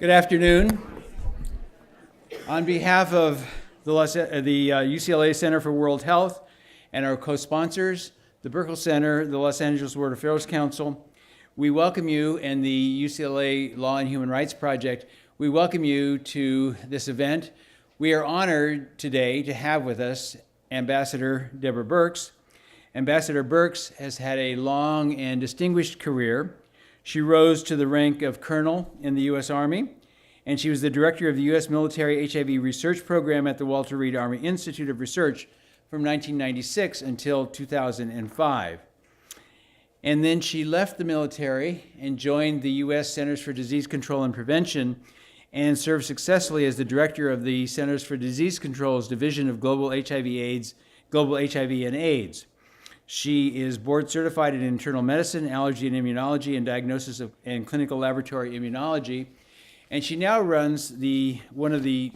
Good afternoon. On behalf of the UCLA Center for World Health and our co-sponsors, the Birx Center, the Los Angeles World Affairs Council, we welcome you, and the UCLA Law and Human Rights Project, we welcome you to this event. We are honored today to have with us Ambassador Deborah Birx. Ambassador Birx has had a long and distinguished career. She rose to the rank of colonel in the U.S. Army, and she was the director of the U.S. Military HIV Research Program at the Walter Reed Army Institute of Research from 1996 until 2005. And then she left the military and joined the U.S. Centers for Disease Control and Prevention and served successfully as the director of the Centers for Disease Control's Division of Global HIV and AIDS. She is board certified in internal medicine, allergy and immunology, and diagnosis and clinical laboratory immunology. And she now runs one of the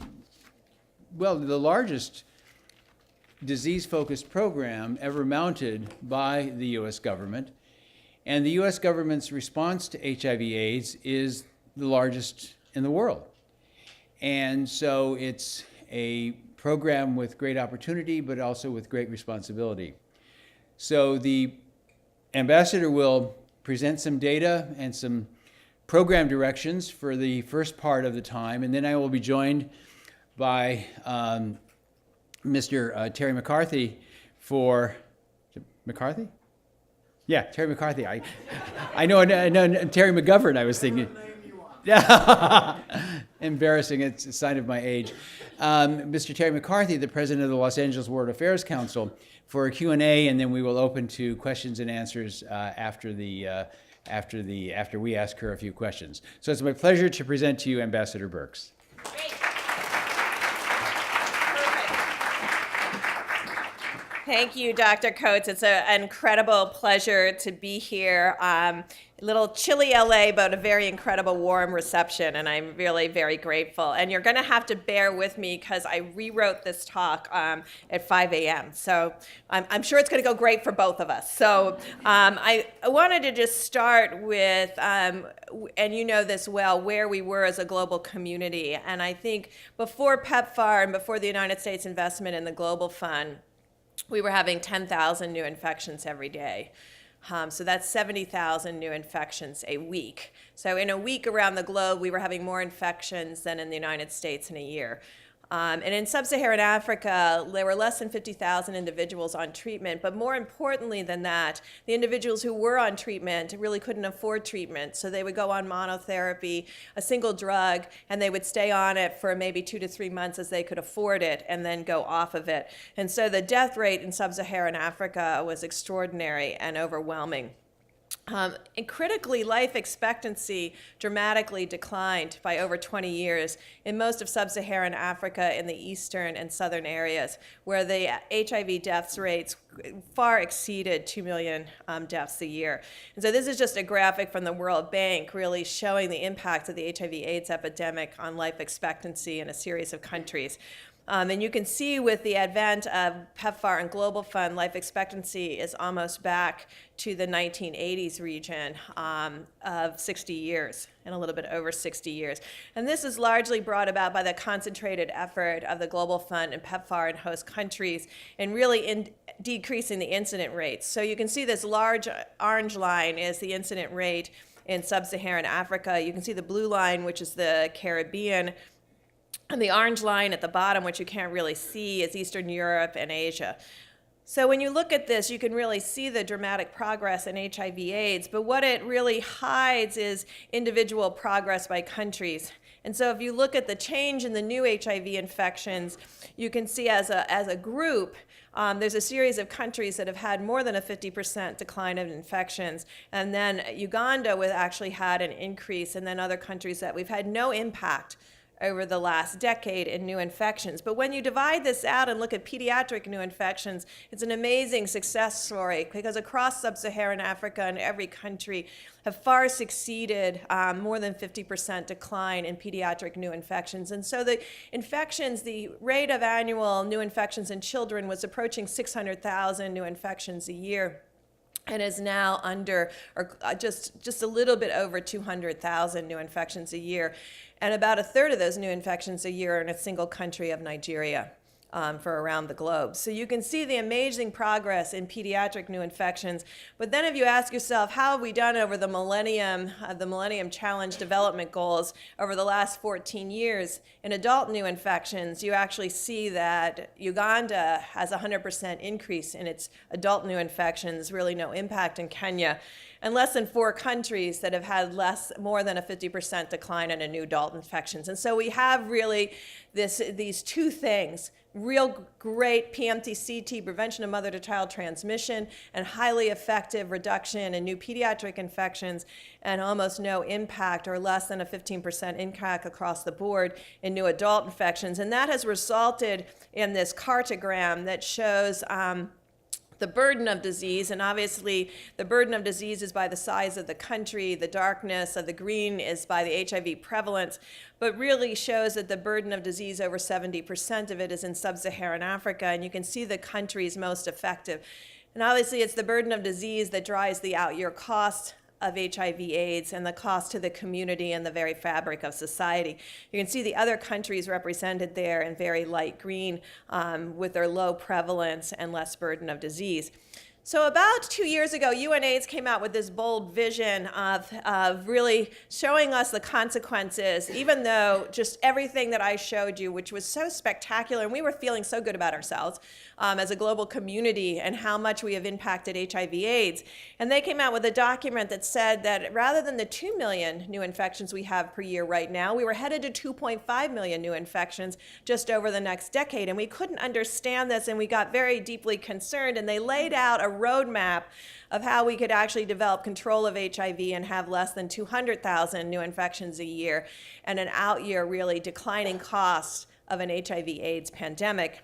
largest disease-focused program ever mounted by the U.S. government. And the U.S. government's response to HIV/AIDS is the largest in the world. And so it's a program with great opportunity, but also with great responsibility. So the ambassador will present some data and some program directions for the first part of the time, and then I will be joined by Mr. Terry McCarthy for McCarthy? Yeah, Terry McCarthy. I know Terry McGovern, I was thinking. Embarrassing, it's a sign of my age. Mr. Terry McCarthy, the president of the Los Angeles World Affairs Council, for a Q&A, and then we will open to questions and answers after we ask her a few questions. So it's my pleasure to present to you Ambassador Birx. Great. Thank you, Dr. Coates. It's an incredible pleasure to be here. A little chilly LA, but a very incredible warm reception, and I'm really very grateful. And you're going to have to bear with me because I rewrote this talk at 5 a.m. So I'm sure it's going to go great for both of us. So I wanted to just start with, and you know this well, where we were as a global community. And I think before PEPFAR and before the United States investment in the Global Fund, we were having 10,000 new infections every day. So that's 70,000 new infections a week. So in a week around the globe, we were having more infections than in the United States in a year. And in sub-Saharan Africa, there were less than 50,000 individuals on treatment. But more importantly than that, the individuals who were on treatment really couldn't afford treatment. So they would go on monotherapy, a single drug, and they would stay on it for maybe 2 to 3 months as they could afford it, and then go off of it. And so the death rate in sub-Saharan Africa was extraordinary and overwhelming. And critically, life expectancy dramatically declined by over 20 years in most of sub-Saharan Africa in the eastern and southern areas, where the HIV deaths rates far exceeded 2 million deaths a year. And so this is just a graphic from the World Bank really showing the impact of the HIV/AIDS epidemic on life expectancy in a series of countries. And you can see with the advent of PEPFAR and Global Fund, life expectancy is almost back to the 1980s region of 60 years, and a little bit over 60 years. And this is largely brought about by the concentrated effort of the Global Fund and PEPFAR in host countries, and really decreasing the incident rates. So you can see this large orange line is the incident rate in sub-Saharan Africa. You can see the blue line, which is the Caribbean. And the orange line at the bottom, which you can't really see, is Eastern Europe and Asia. So when you look at this, you can really see the dramatic progress in HIV/AIDS, but what it really hides is individual progress by countries. And so if you look at the change in the new HIV infections, you can see as a group, there's a series of countries that have had more than a 50% decline of infections. And then Uganda actually had an increase, and then other countries that we've had no impact over the last decade in new infections. But when you divide this out and look at pediatric new infections, it's an amazing success story, because across sub-Saharan Africa and every country have far succeeded more than 50% decline in pediatric new infections. And so the infections, the rate of annual new infections in children was approaching 600,000 new infections a year. and is now under, or just a little bit over 200,000 new infections a year. And about a third of those new infections a year are in a single country of Nigeria. For around the globe. So you can see the amazing progress in pediatric new infections. But then if you ask yourself, how have we done over the Millennium Challenge development goals over the last 14 years in adult new infections, you actually see that Uganda has a 100% increase in its adult new infections, really no impact in Kenya, and less than 4 countries that have had more than a 50% decline in new adult infections. And so we have really these two things: real great PMT-CT, prevention of mother-to-child transmission, and highly effective reduction in new pediatric infections, and almost no impact or less than a 15% impact across the board in new adult infections. And that has resulted in this cartogram that shows the burden of disease, and obviously the burden of disease is by the size of the country, the darkness of the green is by the HIV prevalence, but really shows that the burden of disease, over 70% of it is in sub-Saharan Africa, and you can see the countries most effective. And obviously it's the burden of disease that drives the out-year cost of HIV/AIDS and the cost to the community and the very fabric of society. You can see the other countries represented there in very light green with their low prevalence and less burden of disease. So about 2 years ago, UNAIDS came out with this bold vision of really showing us the consequences, even though just everything that I showed you, which was so spectacular, and we were feeling so good about ourselves as a global community and how much we have impacted HIV/AIDS. And they came out with a document that said that rather than the 2 million new infections we have per year right now, we were headed to 2.5 million new infections just over the next decade. And we couldn't understand this, and we got very deeply concerned, and they laid out a roadmap of how we could actually develop control of HIV and have less than 200,000 new infections a year and an out-year really declining cost of an HIV/AIDS pandemic,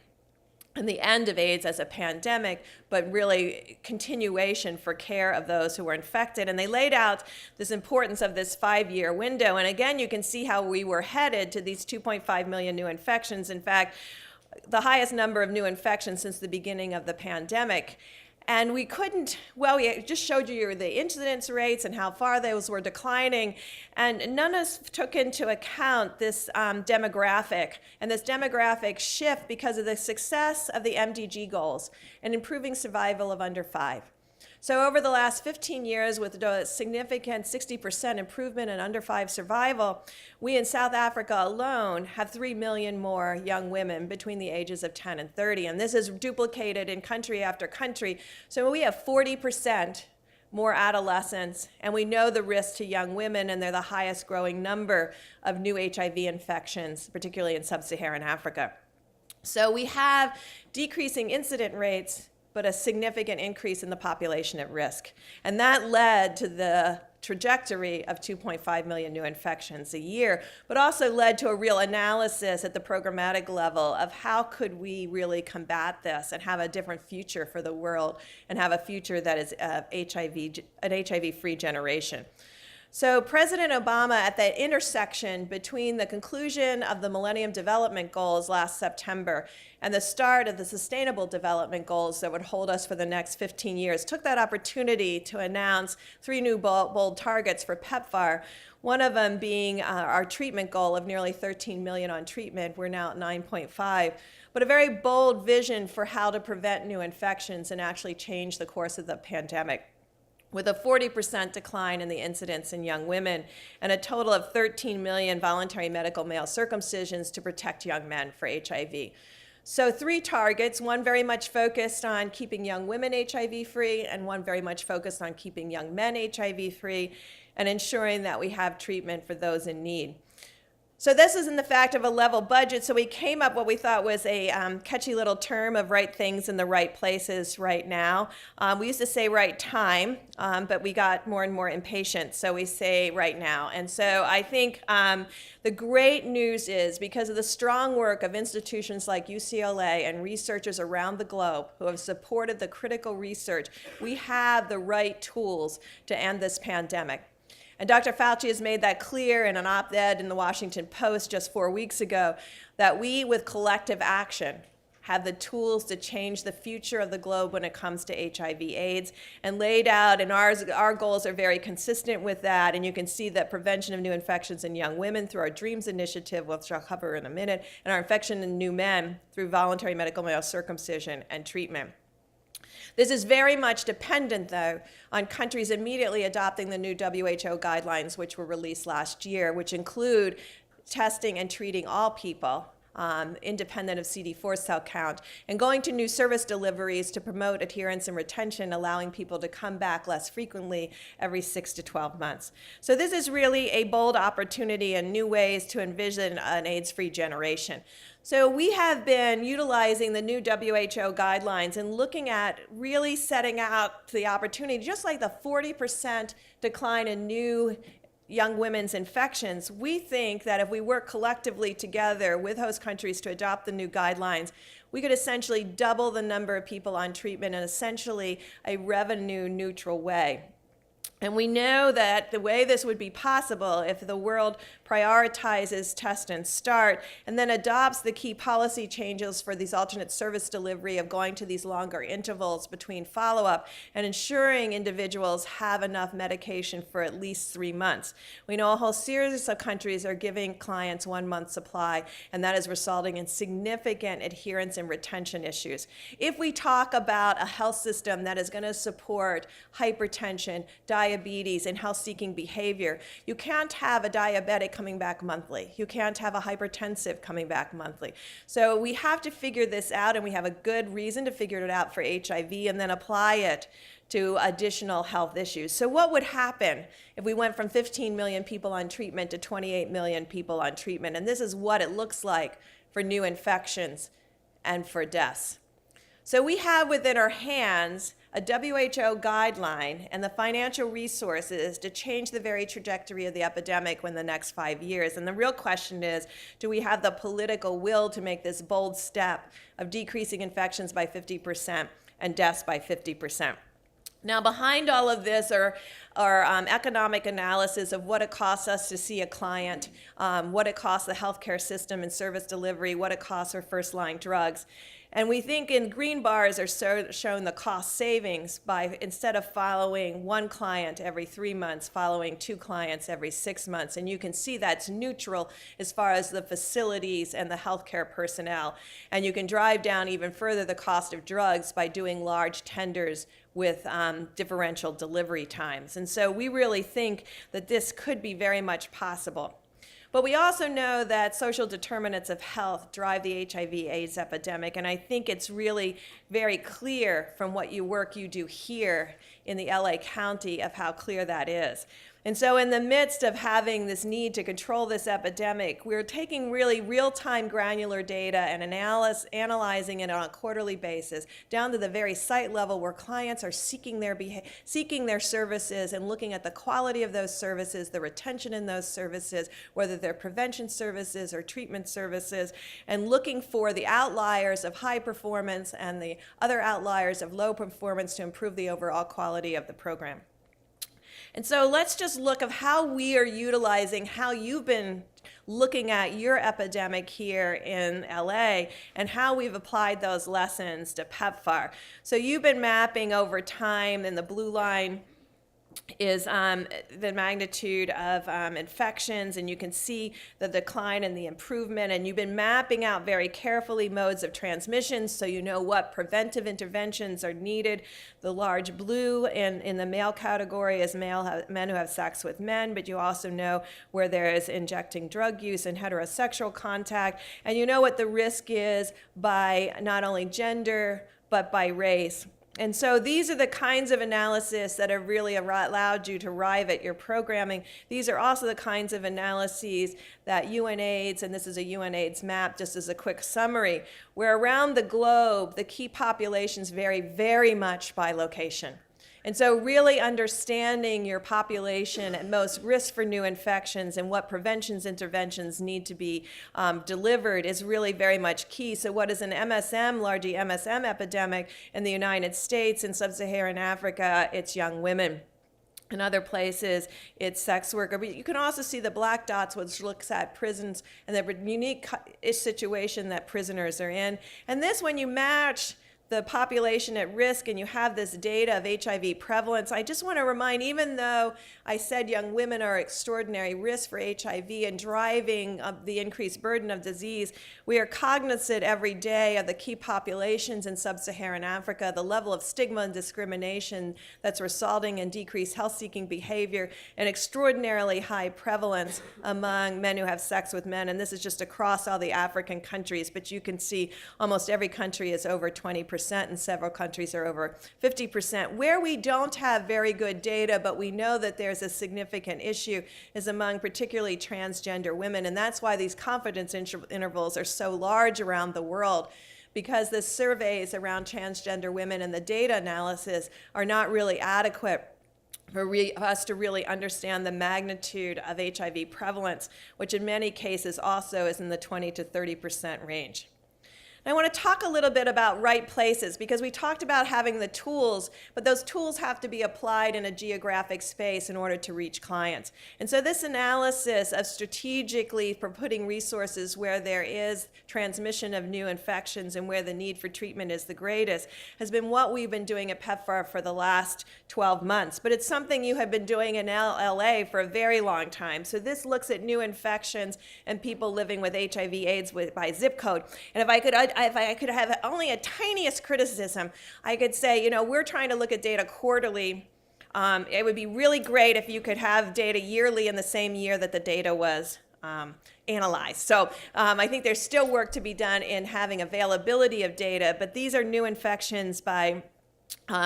and the end of AIDS as a pandemic, but really continuation for care of those who were infected. And they laid out this importance of this 5-year window. And again, you can see how we were headed to these 2.5 million new infections. In fact, the highest number of new infections since the beginning of the pandemic. And we couldn't, well, we just showed you the incidence rates and how far those were declining, and none of us took into account this demographic, and this demographic shift because of the success of the MDG goals and improving survival of under 5. So over the last 15 years, with a significant 60% improvement in under 5 survival, we in South Africa alone have 3 million more young women between the ages of 10 and 30. And this is duplicated in country after country. So we have 40% more adolescents, and we know the risk to young women, and they're the highest growing number of new HIV infections, particularly in sub-Saharan Africa. So we have decreasing incident rates, but a significant increase in the population at risk. And that led to the trajectory of 2.5 million new infections a year, but also led to a real analysis at the programmatic level of how could we really combat this and have a different future for the world and have a future that is an HIV-free generation. So President Obama, at the intersection between the conclusion of the Millennium Development Goals last September and the start of the Sustainable Development Goals that would hold us for the next 15 years, took that opportunity to announce 3 new bold targets for PEPFAR, one of them being our treatment goal of nearly 13 million on treatment. We're now at 9.5. But a very bold vision for how to prevent new infections and actually change the course of the pandemic, with a 40% decline in the incidence in young women and a total of 13 million voluntary medical male circumcisions to protect young men for HIV. So 3 targets, one very much focused on keeping young women HIV-free, and one very much focused on keeping young men HIV-free and ensuring that we have treatment for those in need. So this is in the fact of a level budget, so we came up what we thought was a catchy little term of right things in the right places right now. We used to say right time, but we got more and more impatient, so we say right now. And so I think the great news is, because of the strong work of institutions like UCLA and researchers around the globe who have supported the critical research, we have the right tools to end this pandemic. And Dr. Fauci has made that clear in an op-ed in the Washington Post just 4 weeks ago, that we, with collective action, have the tools to change the future of the globe when it comes to HIV/AIDS, and laid out, and our goals are very consistent with that, and you can see that prevention of new infections in young women through our DREAMS initiative, which I'll cover in a minute, and our infection in new men through voluntary medical male circumcision and treatment. This is very much dependent, though, on countries immediately adopting the new WHO guidelines, which were released last year, which include testing and treating all people, independent of CD4 cell count, and going to new service deliveries to promote adherence and retention, allowing people to come back less frequently every 6 to 12 months. So this is really a bold opportunity and new ways to envision an AIDS-free generation. So we have been utilizing the new WHO guidelines and looking at really setting out the opportunity, just like the 40% decline in new young women's infections. We think that if we work collectively together with host countries to adopt the new guidelines, we could essentially double the number of people on treatment in essentially a revenue neutral way. And we know that the way this would be possible if the world prioritizes test and start and then adopts the key policy changes for these alternate service delivery of going to these longer intervals between follow-up and ensuring individuals have enough medication for at least 3 months. We know a whole series of countries are giving clients 1 month supply, and that is resulting in significant adherence and retention issues. If we talk about a health system that is going to support hypertension, diabetes, and health-seeking behavior, you can't have a diabetic coming back monthly. You can't have a hypertensive coming back monthly. So we have to figure this out, and we have a good reason to figure it out for HIV and then apply it to additional health issues. So what would happen if we went from 15 million people on treatment to 28 million people on treatment? And this is what it looks like for new infections and for deaths. So we have within our hands a WHO guideline and the financial resources to change the very trajectory of the epidemic in the next 5 years. And the real question is, do we have the political will to make this bold step of decreasing infections by 50% and deaths by 50%? Now, behind all of this are economic analysis of what it costs us to see a client, what it costs the healthcare system and service delivery, what it costs for first-line drugs. And we think in green bars are shown the cost savings by, instead of following 1 client every 3 months, following 2 clients every 6 months. And you can see that's neutral as far as the facilities and the healthcare personnel. And you can drive down even further the cost of drugs by doing large tenders with differential delivery times. And so we really think that this could be very much possible. But we also know that social determinants of health drive the HIV/AIDS epidemic, and I think it's really very clear from what work you do here in the LA County of how clear that is. And so in the midst of having this need to control this epidemic, we're taking really real-time granular data and analyzing it on a quarterly basis down to the very site level where clients are seeking their services and looking at the quality of those services, the retention in those services, whether they're prevention services or treatment services, and looking for the outliers of high performance and the other outliers of low performance to improve the overall quality of the program. And so let's just look at how we are utilizing, how you've been looking at your epidemic here in LA and how we've applied those lessons to PEPFAR. So you've been mapping over time, and the blue line is the magnitude of infections, and you can see the decline and the improvement, and you've been mapping out very carefully modes of transmission so you know what preventive interventions are needed. The large blue in the male category is men who have sex with men, but you also know where there is injecting drug use and heterosexual contact, and you know what the risk is by not only gender but by race. And so these are the kinds of analysis that have really allowed you to arrive at your programming. These are also the kinds of analyses that UNAIDS, and this is a UNAIDS map, just as a quick summary, where around the globe, the key populations vary very much by location. And so really understanding your population at most risk for new infections and what interventions need to be delivered is really very much key. So what is an largely MSM epidemic in the United States and sub-Saharan Africa? It's young women. In other places, it's sex worker. But you can also see the black dots, which looks at prisons and the unique situation that prisoners are in. And this, when you match the population at risk and you have this data of HIV prevalence, I just want to remind, even though I said young women are extraordinary risk for HIV and driving the increased burden of disease, we are cognizant every day of the key populations in sub-Saharan Africa, the level of stigma and discrimination that's resulting in decreased health-seeking behavior, and extraordinarily high prevalence among men who have sex with men. And this is just across all the African countries, but you can see almost every country is over 20%. And several countries are over 50%. Where we don't have very good data, but we know that there's a significant issue, is among particularly transgender women. And that's why these confidence intervals are so large around the world, because the surveys around transgender women and the data analysis are not really adequate for us to really understand the magnitude of HIV prevalence, which in many cases also is in the 20 to 30% range. I want to talk a little bit about right places, because we talked about having the tools, but those tools have to be applied in a geographic space in order to reach clients. And so this analysis of strategically for putting resources where there is transmission of new infections and where the need for treatment is the greatest has been what we've been doing at PEPFAR for the last 12 months. But it's something you have been doing in LA for a very long time. So this looks at new infections and people living with HIV/AIDS by zip code. And if I could have only a tiniest criticism, I could say, we're trying to look at data quarterly. It would be really great if you could have data yearly in the same year that the data was analyzed. So I think there's still work to be done in having availability of data, but these are new infections by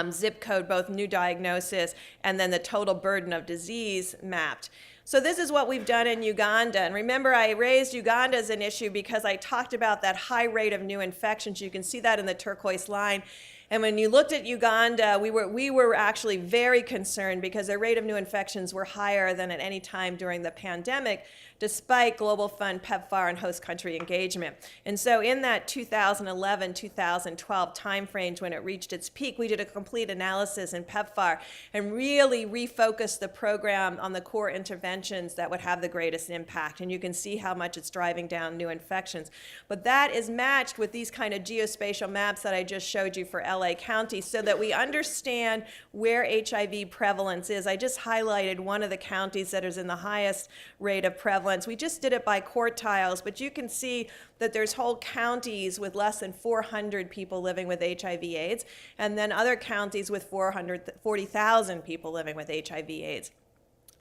zip code, both new diagnosis and then the total burden of disease mapped. So this is what we've done in Uganda. And remember, I raised Uganda as an issue because I talked about that high rate of new infections. You can see that in the turquoise line. And when you looked at Uganda, we were actually very concerned because the rate of new infections were higher than at any time during the pandemic, despite Global Fund, PEPFAR, and host country engagement. And so in that 2011-2012 timeframe, when it reached its peak, we did a complete analysis in PEPFAR and really refocused the program on the core interventions that would have the greatest impact. And you can see how much it's driving down new infections. But that is matched with these kind of geospatial maps that I just showed you for LA County so that we understand where HIV prevalence is. I just highlighted one of the counties that is in the highest rate of prevalence. We just did it by quartiles, but you can see that there's whole counties with less than 400 people living with HIV/AIDS, and then other counties with 440,000 people living with HIV/AIDS.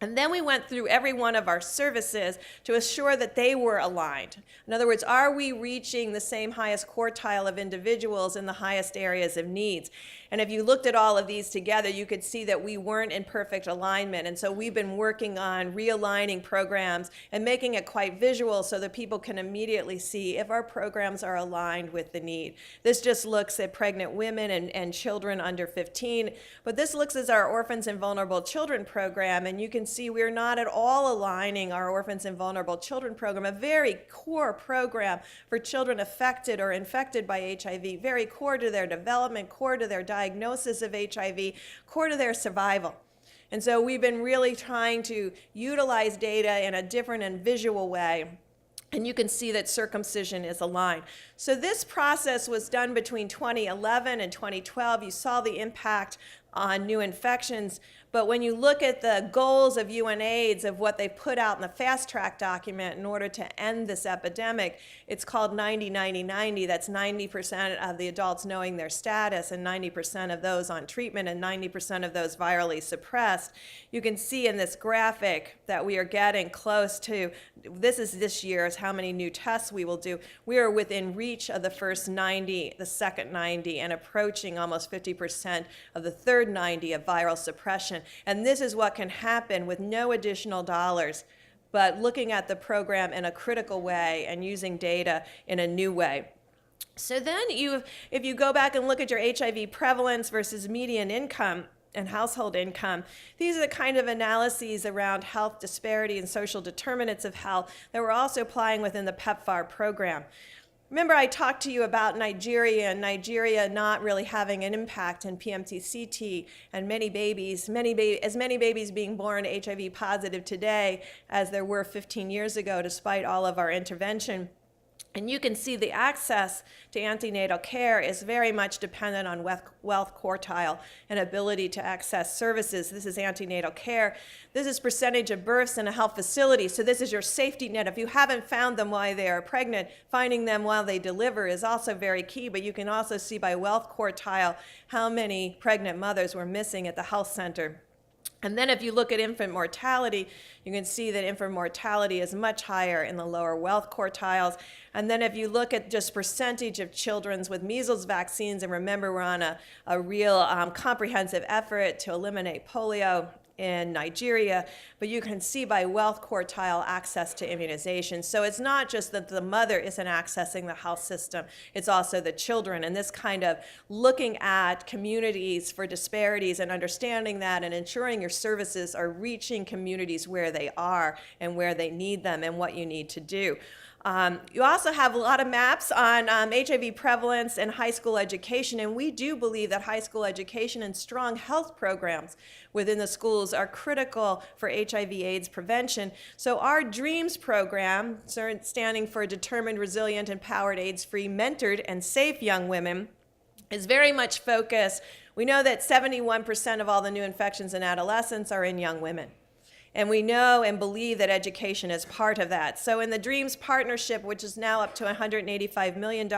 And then we went through every one of our services to assure that they were aligned. In other words, are we reaching the same highest quartile of individuals in the highest areas of needs? And if you looked at all of these together, you could see that we weren't in perfect alignment. And so we've been working on realigning programs and making it quite visual so that people can immediately see if our programs are aligned with the need. This just looks at pregnant women and children under 15, but this looks at our Orphans and Vulnerable Children program, and you can see we're not at all aligning our Orphans and Vulnerable Children program, a very core program for children affected or infected by HIV, very core to their development, core to their diagnosis of HIV, core to their survival. And so we've been really trying to utilize data in a different and visual way. And you can see that circumcision is aligned. So this process was done between 2011 and 2012. You saw the impact on new infections. But when you look at the goals of UNAIDS, of what they put out in the fast track document in order to end this epidemic, it's called 90-90-90. That's 90% of the adults knowing their status and 90% of those on treatment and 90% of those virally suppressed. You can see in this graphic that we are getting close to, this year's how many new tests we will do. We are within reach of the first 90, the second 90, and approaching almost 50% of the third 90 of viral suppression. And this is what can happen with no additional dollars, but looking at the program in a critical way and using data in a new way. So then if you go back and look at your HIV prevalence versus median income and household income, these are the kind of analyses around health disparity and social determinants of health that we're also applying within the PEPFAR program. Remember, I talked to you about Nigeria and Nigeria not really having an impact in PMTCT and as many babies being born HIV positive today as there were 15 years ago, despite all of our intervention. And you can see the access to antenatal care is very much dependent on wealth quartile and ability to access services. This is antenatal care. This is percentage of births in a health facility. So this is your safety net. If you haven't found them while they are pregnant, finding them while they deliver is also very key. But you can also see by wealth quartile how many pregnant mothers were missing at the health center. And then if you look at infant mortality, you can see that infant mortality is much higher in the lower wealth quartiles. And then if you look at just percentage of children with measles vaccines, and remember we're on a real comprehensive effort to eliminate polio in Nigeria, but you can see by wealth quartile access to immunization. So it's not just that the mother isn't accessing the health system, it's also the children. And this kind of looking at communities for disparities and understanding that and ensuring your services are reaching communities where they are and where they need them and what you need to do. You also have a lot of maps on HIV prevalence and high school education, and we do believe that high school education and strong health programs within the schools are critical for HIV/AIDS prevention. So our DREAMS program, standing for Determined, Resilient, Empowered, AIDS-Free, Mentored, and Safe Young Women, is very much focused. We know that 71% of all the new infections in adolescents are in young women. And we know and believe that education is part of that. So in the DREAMS partnership, which is now up to $185 million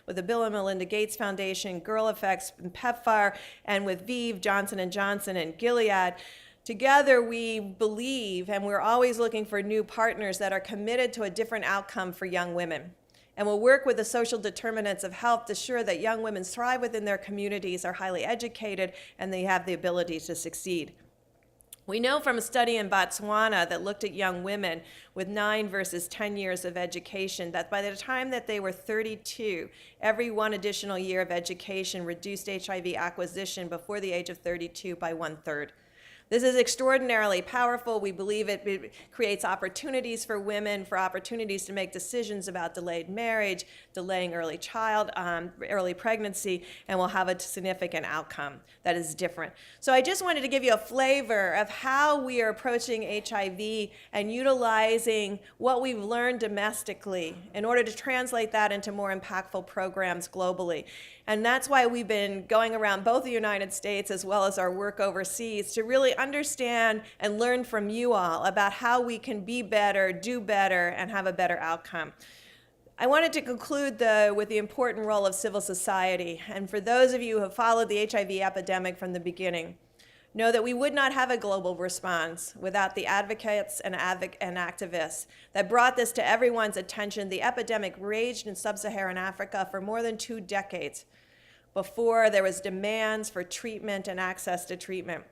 with the Bill and Melinda Gates Foundation, Girl Effects, and PEPFAR, and with ViiV, Johnson & Johnson, and Gilead, together we believe, and we're always looking for new partners that are committed to a different outcome for young women. And we'll work with the social determinants of health to ensure that young women thrive within their communities, are highly educated, and they have the ability to succeed. We know from a study in Botswana that looked at young women with 9 versus 10 years of education that by the time that they were 32, every one additional year of education reduced HIV acquisition before the age of 32 by 1/3. This is extraordinarily powerful. We believe it creates opportunities for women, for opportunities to make decisions about delayed marriage, delaying early pregnancy, and will have a significant outcome that is different. So I just wanted to give you a flavor of how we are approaching HIV and utilizing what we've learned domestically in order to translate that into more impactful programs globally. And that's why we've been going around both the United States as well as our work overseas to really understand and learn from you all about how we can be better, do better, and have a better outcome. I wanted to conclude with the important role of civil society. And for those of you who have followed the HIV epidemic from the beginning, know that we would not have a global response without the advocates and activists that brought this to everyone's attention. The epidemic raged in sub-Saharan Africa for more than 2 decades before there was demands for treatment and access to treatment.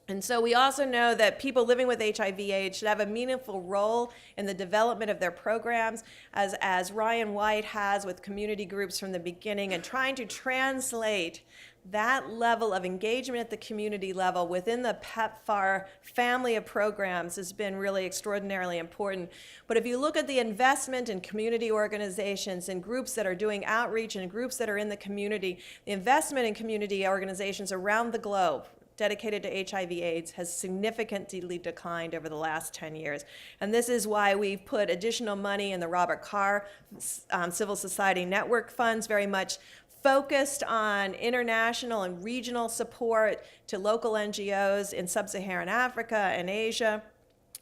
And so we also know that people living with HIV/AIDS should have a meaningful role in the development of their programs, as Ryan White has with community groups from the beginning, and trying to translate that level of engagement at the community level within the PEPFAR family of programs has been really extraordinarily important. But if you look at the investment in community organizations and groups that are doing outreach and groups that are in the community, the investment in community organizations around the globe dedicated to HIV/AIDS has significantly declined over the last 10 years. And this is why we've put additional money in the Robert Carr Civil Society Network funds, very much focused on international and regional support to local NGOs in sub-Saharan Africa and Asia.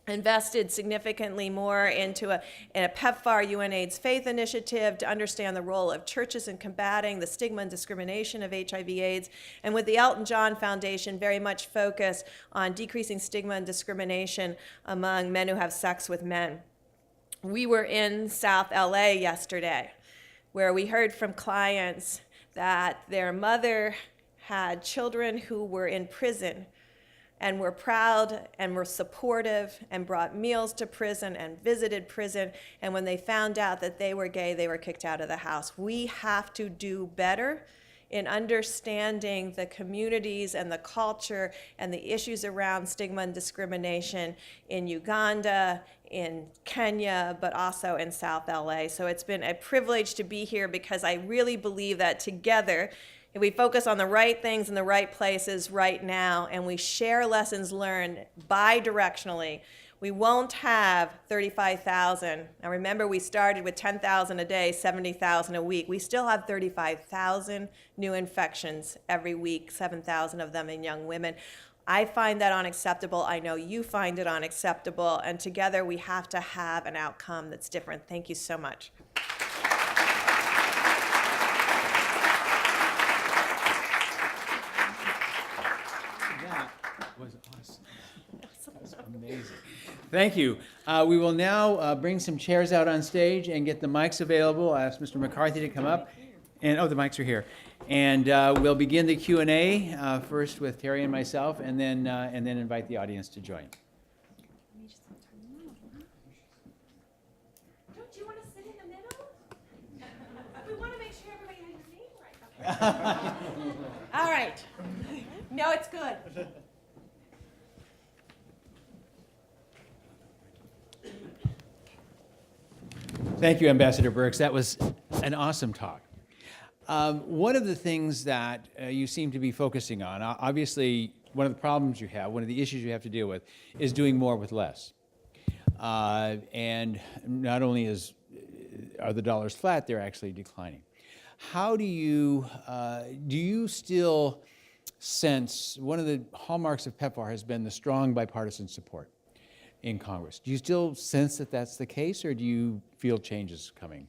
Invested significantly more into a PEPFAR UNAIDS Faith Initiative to understand the role of churches in combating the stigma and discrimination of HIV/AIDS, and with the Elton John Foundation very much focused on decreasing stigma and discrimination among men who have sex with men. We were in South LA yesterday, where we heard from clients that their mother had children who were in prison and were proud and were supportive and brought meals to prison and visited prison. And when they found out that they were gay, they were kicked out of the house. We have to do better in understanding the communities and the culture and the issues around stigma and discrimination in Uganda, in Kenya, but also in South LA. So it's been a privilege to be here because I really believe that together, if we focus on the right things in the right places right now and we share lessons learned bi-directionally, we won't have 35,000. Now remember, we started with 10,000 a day, 70,000 a week. We still have 35,000 new infections every week, 7,000 of them in young women. I find that unacceptable. I know you find it unacceptable. And together we have to have an outcome that's different. Thank you so much. That was awesome. That was amazing. Thank you. We will now bring some chairs out on stage and get the mics available. I'll ask Mr. McCarthy to come up. And the mics are here. And we'll begin the Q&A first with Terry and myself, and then invite the audience to join. Don't you want to sit in the middle? We want to make sure everybody has your name right. Okay. All right. No, it's good. Thank you, Ambassador Birx. That was an awesome talk. One of the things that you seem to be focusing on, obviously, one of the problems you have, one of the issues you have to deal with, is doing more with less. And not only are the dollars flat, they're actually declining. How do you still sense, one of the hallmarks of PEPFAR has been the strong bipartisan support in Congress. Do you still sense that that's the case, or do you feel changes coming?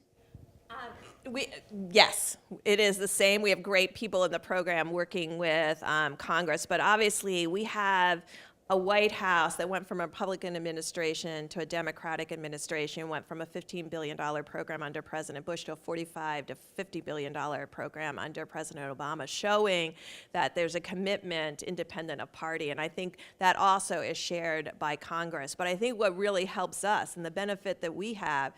Yes, it is the same. We have great people in the program working with Congress, but obviously we have a White House that went from a Republican administration to a Democratic administration, went from a $15 billion program under President Bush to a $45 to $50 billion program under President Obama, showing that there's a commitment independent of party. And I think that also is shared by Congress. But I think what really helps us and the benefit that we have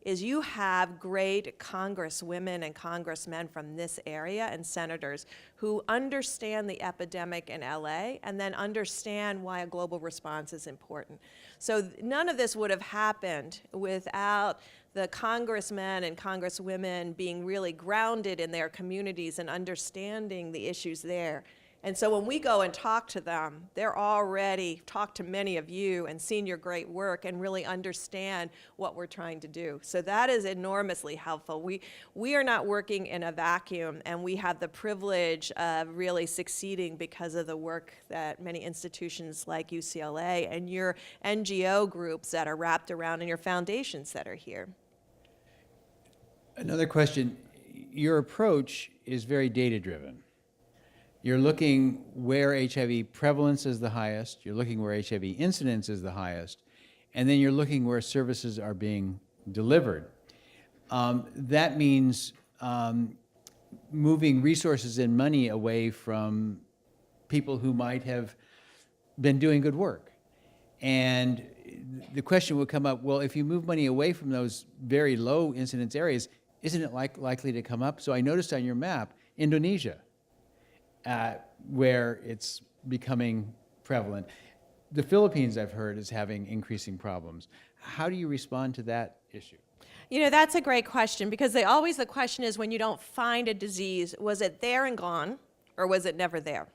is you have great congresswomen and congressmen from this area and senators who understand the epidemic in LA and then understand why a global response is important. So none of this would have happened without the congressmen and congresswomen being really grounded in their communities and understanding the issues there. And so when we go and talk to them, they're already talked to many of you and seen your great work and really understand what we're trying to do. So that is enormously helpful. We are not working in a vacuum, and we have the privilege of really succeeding because of the work that many institutions like UCLA and your NGO groups that are wrapped around and your foundations that are here. Another question. Your approach is very data-driven. You're looking where HIV prevalence is the highest, you're looking where HIV incidence is the highest, and then you're looking where services are being delivered. That means moving resources and money away from people who might have been doing good work. And the question would come up, well, if you move money away from those very low incidence areas, isn't it likely to come up? So I noticed on your map, Indonesia, where it's becoming prevalent. The Philippines, I've heard, is having increasing problems. How do you respond to that issue? You know, that's a great question, because the question is, when you don't find a disease, was it there and gone, or was it never there?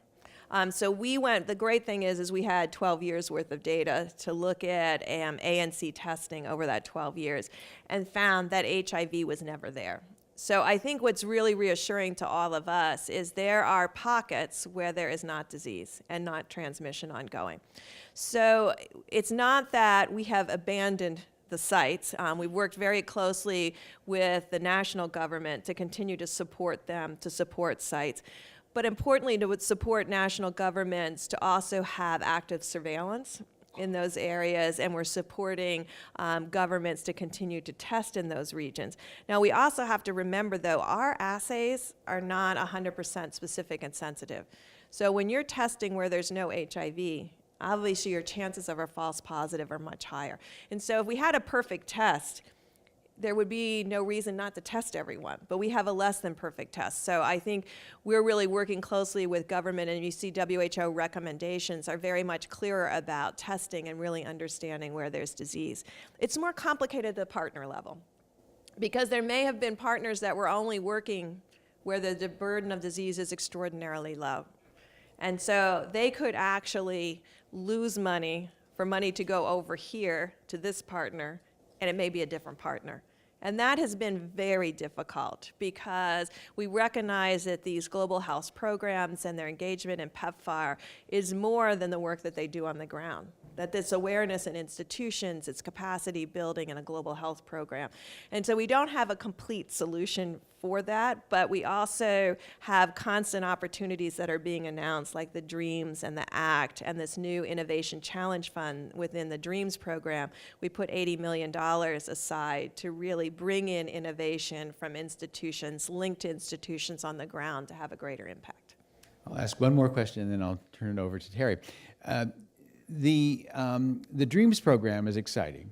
So the great thing is we had 12 years worth of data to look at ANC testing over that 12 years and found that HIV was never there. So I think what's really reassuring to all of us is there are pockets where there is not disease and not transmission ongoing. So it's not that we have abandoned the sites. We've worked very closely with the national government to continue to support them, to support sites. But importantly, to support national governments to also have active surveillance in those areas, and we're supporting governments to continue to test in those regions. Now, we also have to remember, though, our assays are not 100% specific and sensitive. So when you're testing where there's no HIV, obviously your chances of a false positive are much higher. And so if we had a perfect test, there would be no reason not to test everyone, but we have a less than perfect test. So I think we're really working closely with government, and you see WHO recommendations are very much clearer about testing and really understanding where there's disease. It's more complicated at the partner level, because there may have been partners that were only working where the burden of disease is extraordinarily low. And so they could actually lose money for money to go over here to this partner, and it may be a different partner. And that has been very difficult because we recognize that these global health programs and their engagement in PEPFAR is more than the work that they do on the ground. That this awareness in institutions, it's capacity building in a global health program. And so we don't have a complete solution for that, but we also have constant opportunities that are being announced, like the DREAMS and the ACT and this new Innovation Challenge Fund within the DREAMS program. We put $80 million aside to really bring in innovation from institutions, linked to institutions on the ground to have a greater impact. I'll ask one more question, and then I'll turn it over to Terry. The DREAMS program is exciting,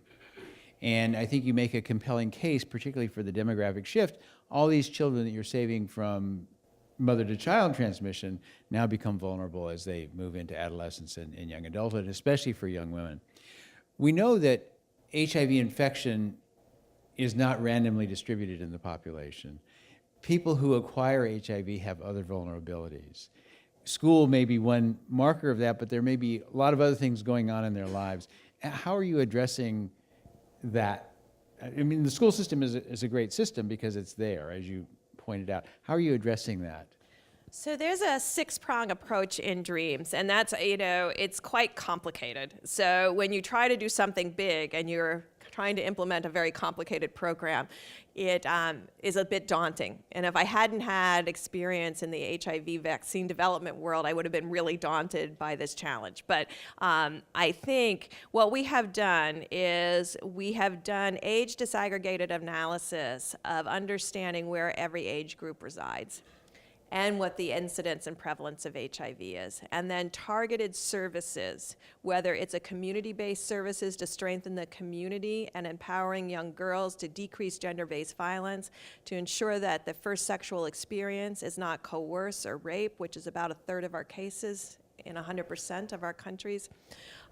and I think you make a compelling case, particularly for the demographic shift. All these children that you're saving from mother-to-child transmission now become vulnerable as they move into adolescence and young adulthood, especially for young women. We know that HIV infection is not randomly distributed in the population. People who acquire HIV have other vulnerabilities. School may be one marker of that, but there may be a lot of other things going on in their lives. How are you addressing that? I mean, the school system is a great system because it's there, as you pointed out. How are you addressing that? So there's a six-prong approach in DREAMS, and that's, it's quite complicated. So when you try to do something big and you're trying to implement a very complicated program, it is a bit daunting. And if I hadn't had experience in the HIV vaccine development world, I would have been really daunted by this challenge. But I think what we have done is we have done age disaggregated analysis of understanding where every age group resides and what the incidence and prevalence of HIV is. And then targeted services, whether it's a community-based services to strengthen the community and empowering young girls to decrease gender-based violence, to ensure that the first sexual experience is not coerce or rape, which is about 1/3 of our cases in 100% of our countries,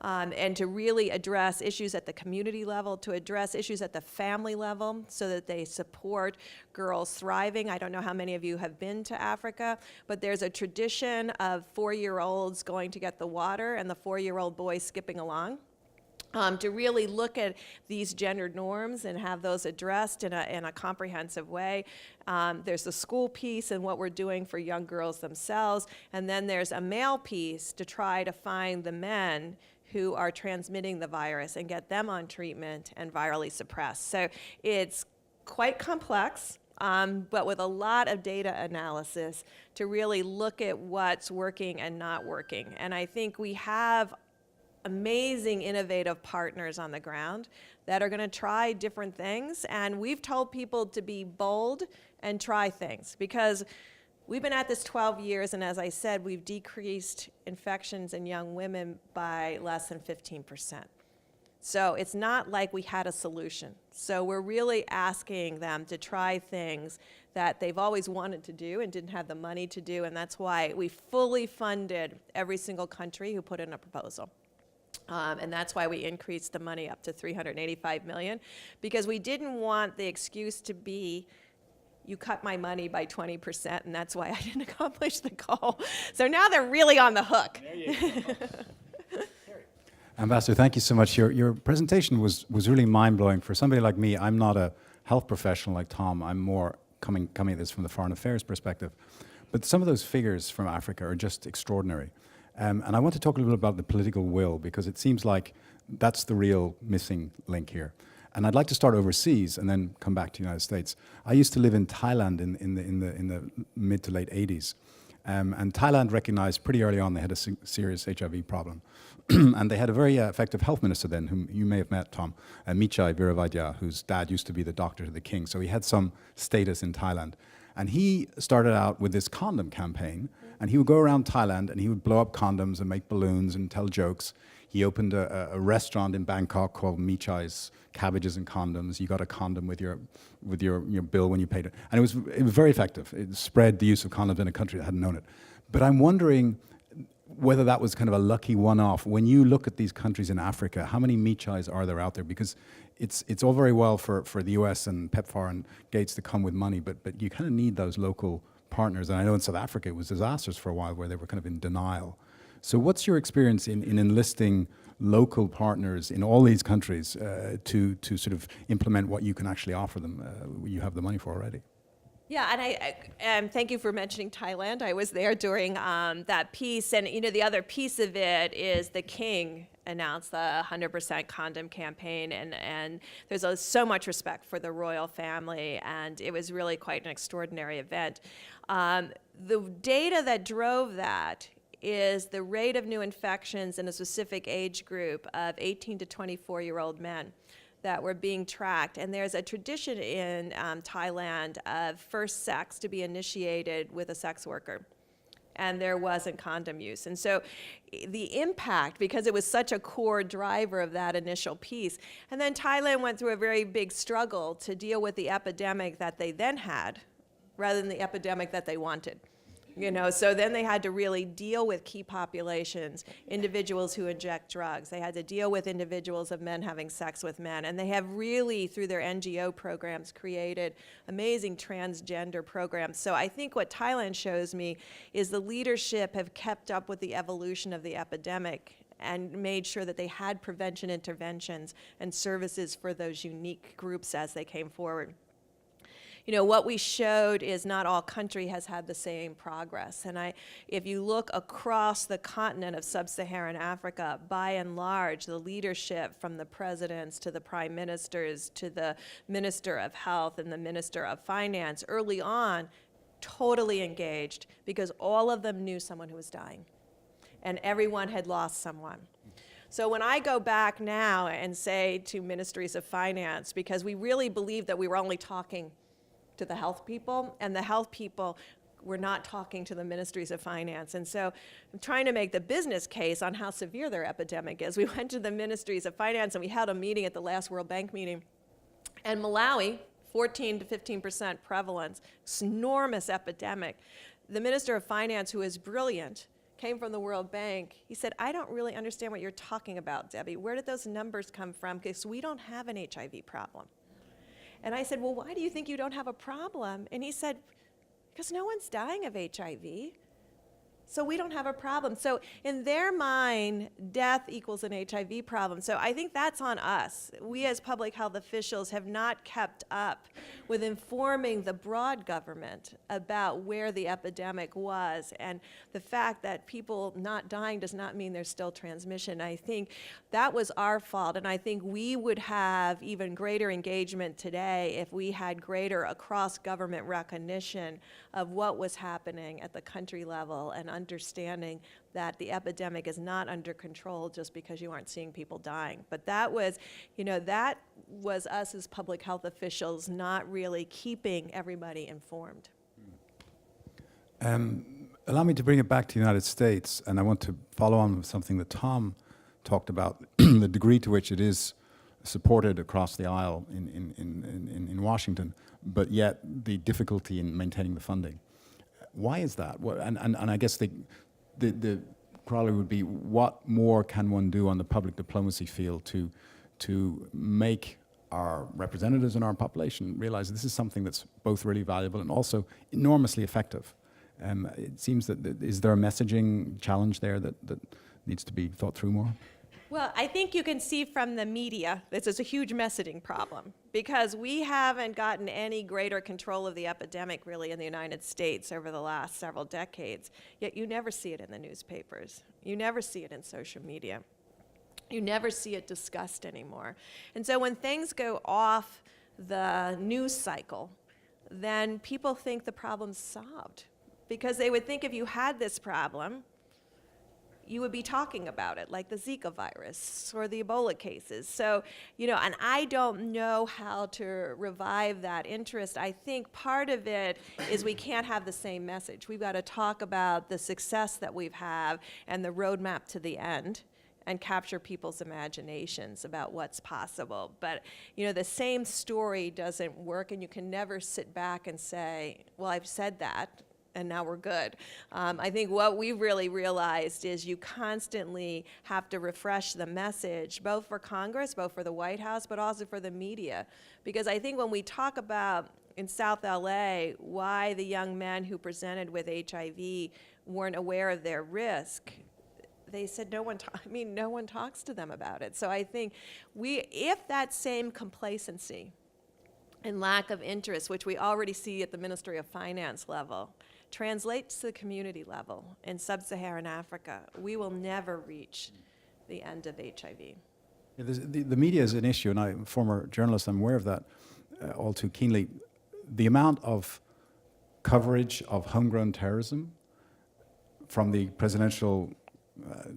and to really address issues at the community level, to address issues at the family level so that they support girls thriving. I don't know how many of you have been to Africa, but there's a tradition of 4-year-olds going to get the water and the 4-year-old boy skipping along. To really look at these gendered norms and have those addressed in a comprehensive way. There's the school piece and what we're doing for young girls themselves, and then there's a male piece to try to find the men who are transmitting the virus and get them on treatment and virally suppressed. So it's quite complex, but with a lot of data analysis to really look at what's working and not working. And I think we have amazing, innovative partners on the ground that are going to try different things. And we've told people to be bold and try things because we've been at this 12 years, and as I said, we've decreased infections in young women by less than 15%. So it's not like we had a solution. So we're really asking them to try things that they've always wanted to do and didn't have the money to do, and that's why we fully funded every single country who put in a proposal. And that's why we increased the money up to $385 million, because we didn't want the excuse to be, you cut my money by 20%, and that's why I didn't accomplish the goal. So now they're really on the hook. There you go. Ambassador, thank you so much. Your presentation was really mind-blowing. For somebody like me, I'm not a health professional like Tom. I'm more coming at this from the foreign affairs perspective. But some of those figures from Africa are just extraordinary. And I want to talk a little bit about the political will, because it seems like that's the real missing link here. And I'd like to start overseas and then come back to the United States. I used to live in Thailand in the mid to late 80s. And Thailand recognized pretty early on they had a serious HIV problem. And they had a very effective health minister then, whom you may have met, Tom, Michai Viravaidya, whose dad used to be the doctor to the king. So he had some status in Thailand. And he started out with this condom campaign, and he would go around Thailand and he would blow up condoms and make balloons and tell jokes. He opened a restaurant in Bangkok called Michai's Cabbages and Condoms. You got a condom with your bill when you paid it. And it was very effective. It spread the use of condoms in a country that hadn't known it. But I'm wondering whether that was kind of a lucky one-off. When you look at these countries in Africa, how many Michais are there out there? Because it's all very well for the US and PEPFAR and Gates to come with money, but you kind of need those local partners. And I know in South Africa it was disastrous for a while where they were kind of in denial. So what's your experience in enlisting local partners in all these countries to sort of implement what you can actually offer them, you have the money for already? Yeah, and thank you for mentioning Thailand. I was there during that piece, and the other piece of it is the King announced the 100% condom campaign, and there's so much respect for the royal family, and it was really quite an extraordinary event. The data that drove that is the rate of new infections in a specific age group of 18 to 24-year-old men that were being tracked. And there's a tradition in Thailand of first sex to be initiated with a sex worker. And there wasn't condom use. And so the impact, because it was such a core driver of that initial piece, and then Thailand went through a very big struggle to deal with the epidemic that they then had, rather than the epidemic that they wanted. So then they had to really deal with key populations, individuals who inject drugs. They had to deal with individuals of men having sex with men. And they have really, through their NGO programs, created amazing transgender programs. So I think what Thailand shows me is the leadership have kept up with the evolution of the epidemic and made sure that they had prevention interventions and services for those unique groups as they came forward. What we showed is not all country has had the same progress. And if you look across the continent of sub-Saharan Africa, by and large, the leadership from the presidents to the prime ministers to the minister of health and the minister of finance early on, totally engaged because all of them knew someone who was dying. And everyone had lost someone. So when I go back now and say to ministries of finance, because we really believe that we were only talking to the health people, and the health people were not talking to the ministries of finance. And so I'm trying to make the business case on how severe their epidemic is. We went to the ministries of finance and we had a meeting at the last World Bank meeting. And Malawi, 14 to 15% prevalence, enormous epidemic. The minister of finance, who is brilliant, came from the World Bank. He said, I don't really understand what you're talking about, Debbie. Where did those numbers come from? Because we don't have an HIV problem. And I said, well, why do you think you don't have a problem? And he said, because no one's dying of HIV. So we don't have a problem. So in their mind, death equals an HIV problem. So I think that's on us. We as public health officials have not kept up with informing the broad government about where the epidemic was. And the fact that people not dying does not mean there's still transmission. I think that was our fault. And I think we would have even greater engagement today if we had greater across government recognition of what was happening at the country level and understanding that the epidemic is not under control just because you aren't seeing people dying. But that was, that was us as public health officials not really keeping everybody informed. Allow me to bring it back to the United States, and I want to follow on with something that Tom talked about, the degree to which it is supported across the aisle in Washington, but yet the difficulty in maintaining the funding. Why is that? And I guess the corollary would be, what more can one do on the public diplomacy field to make our representatives and our population realize this is something that's both really valuable and also enormously effective? It seems that, is there a messaging challenge there that needs to be thought through more? Well, I think you can see from the media this is a huge messaging problem because we haven't gotten any greater control of the epidemic really in the United States over the last several decades, yet you never see it in the newspapers. You never see it in social media. You never see it discussed anymore. And so when things go off the news cycle, then people think the problem's solved because they would think if you had this problem, you would be talking about it, like the Zika virus or the Ebola cases. So, and I don't know how to revive that interest. I think part of it is we can't have the same message. We've got to talk about the success that we've had and the roadmap to the end, and capture people's imaginations about what's possible. But, the same story doesn't work, and you can never sit back and say, well, I've said that, and now we're good. I think what we've really realized is you constantly have to refresh the message, both for Congress, both for the White House, but also for the media. Because I think when we talk about in South LA why the young men who presented with HIV weren't aware of their risk, they said no one talks to them about it. So I think if that same complacency and lack of interest, which we already see at the Ministry of Finance level, translates to the community level in sub-Saharan Africa, we will never reach the end of HIV. Yeah, the media is an issue, and I'm a former journalist, I'm aware of that all too keenly. The amount of coverage of homegrown terrorism from the presidential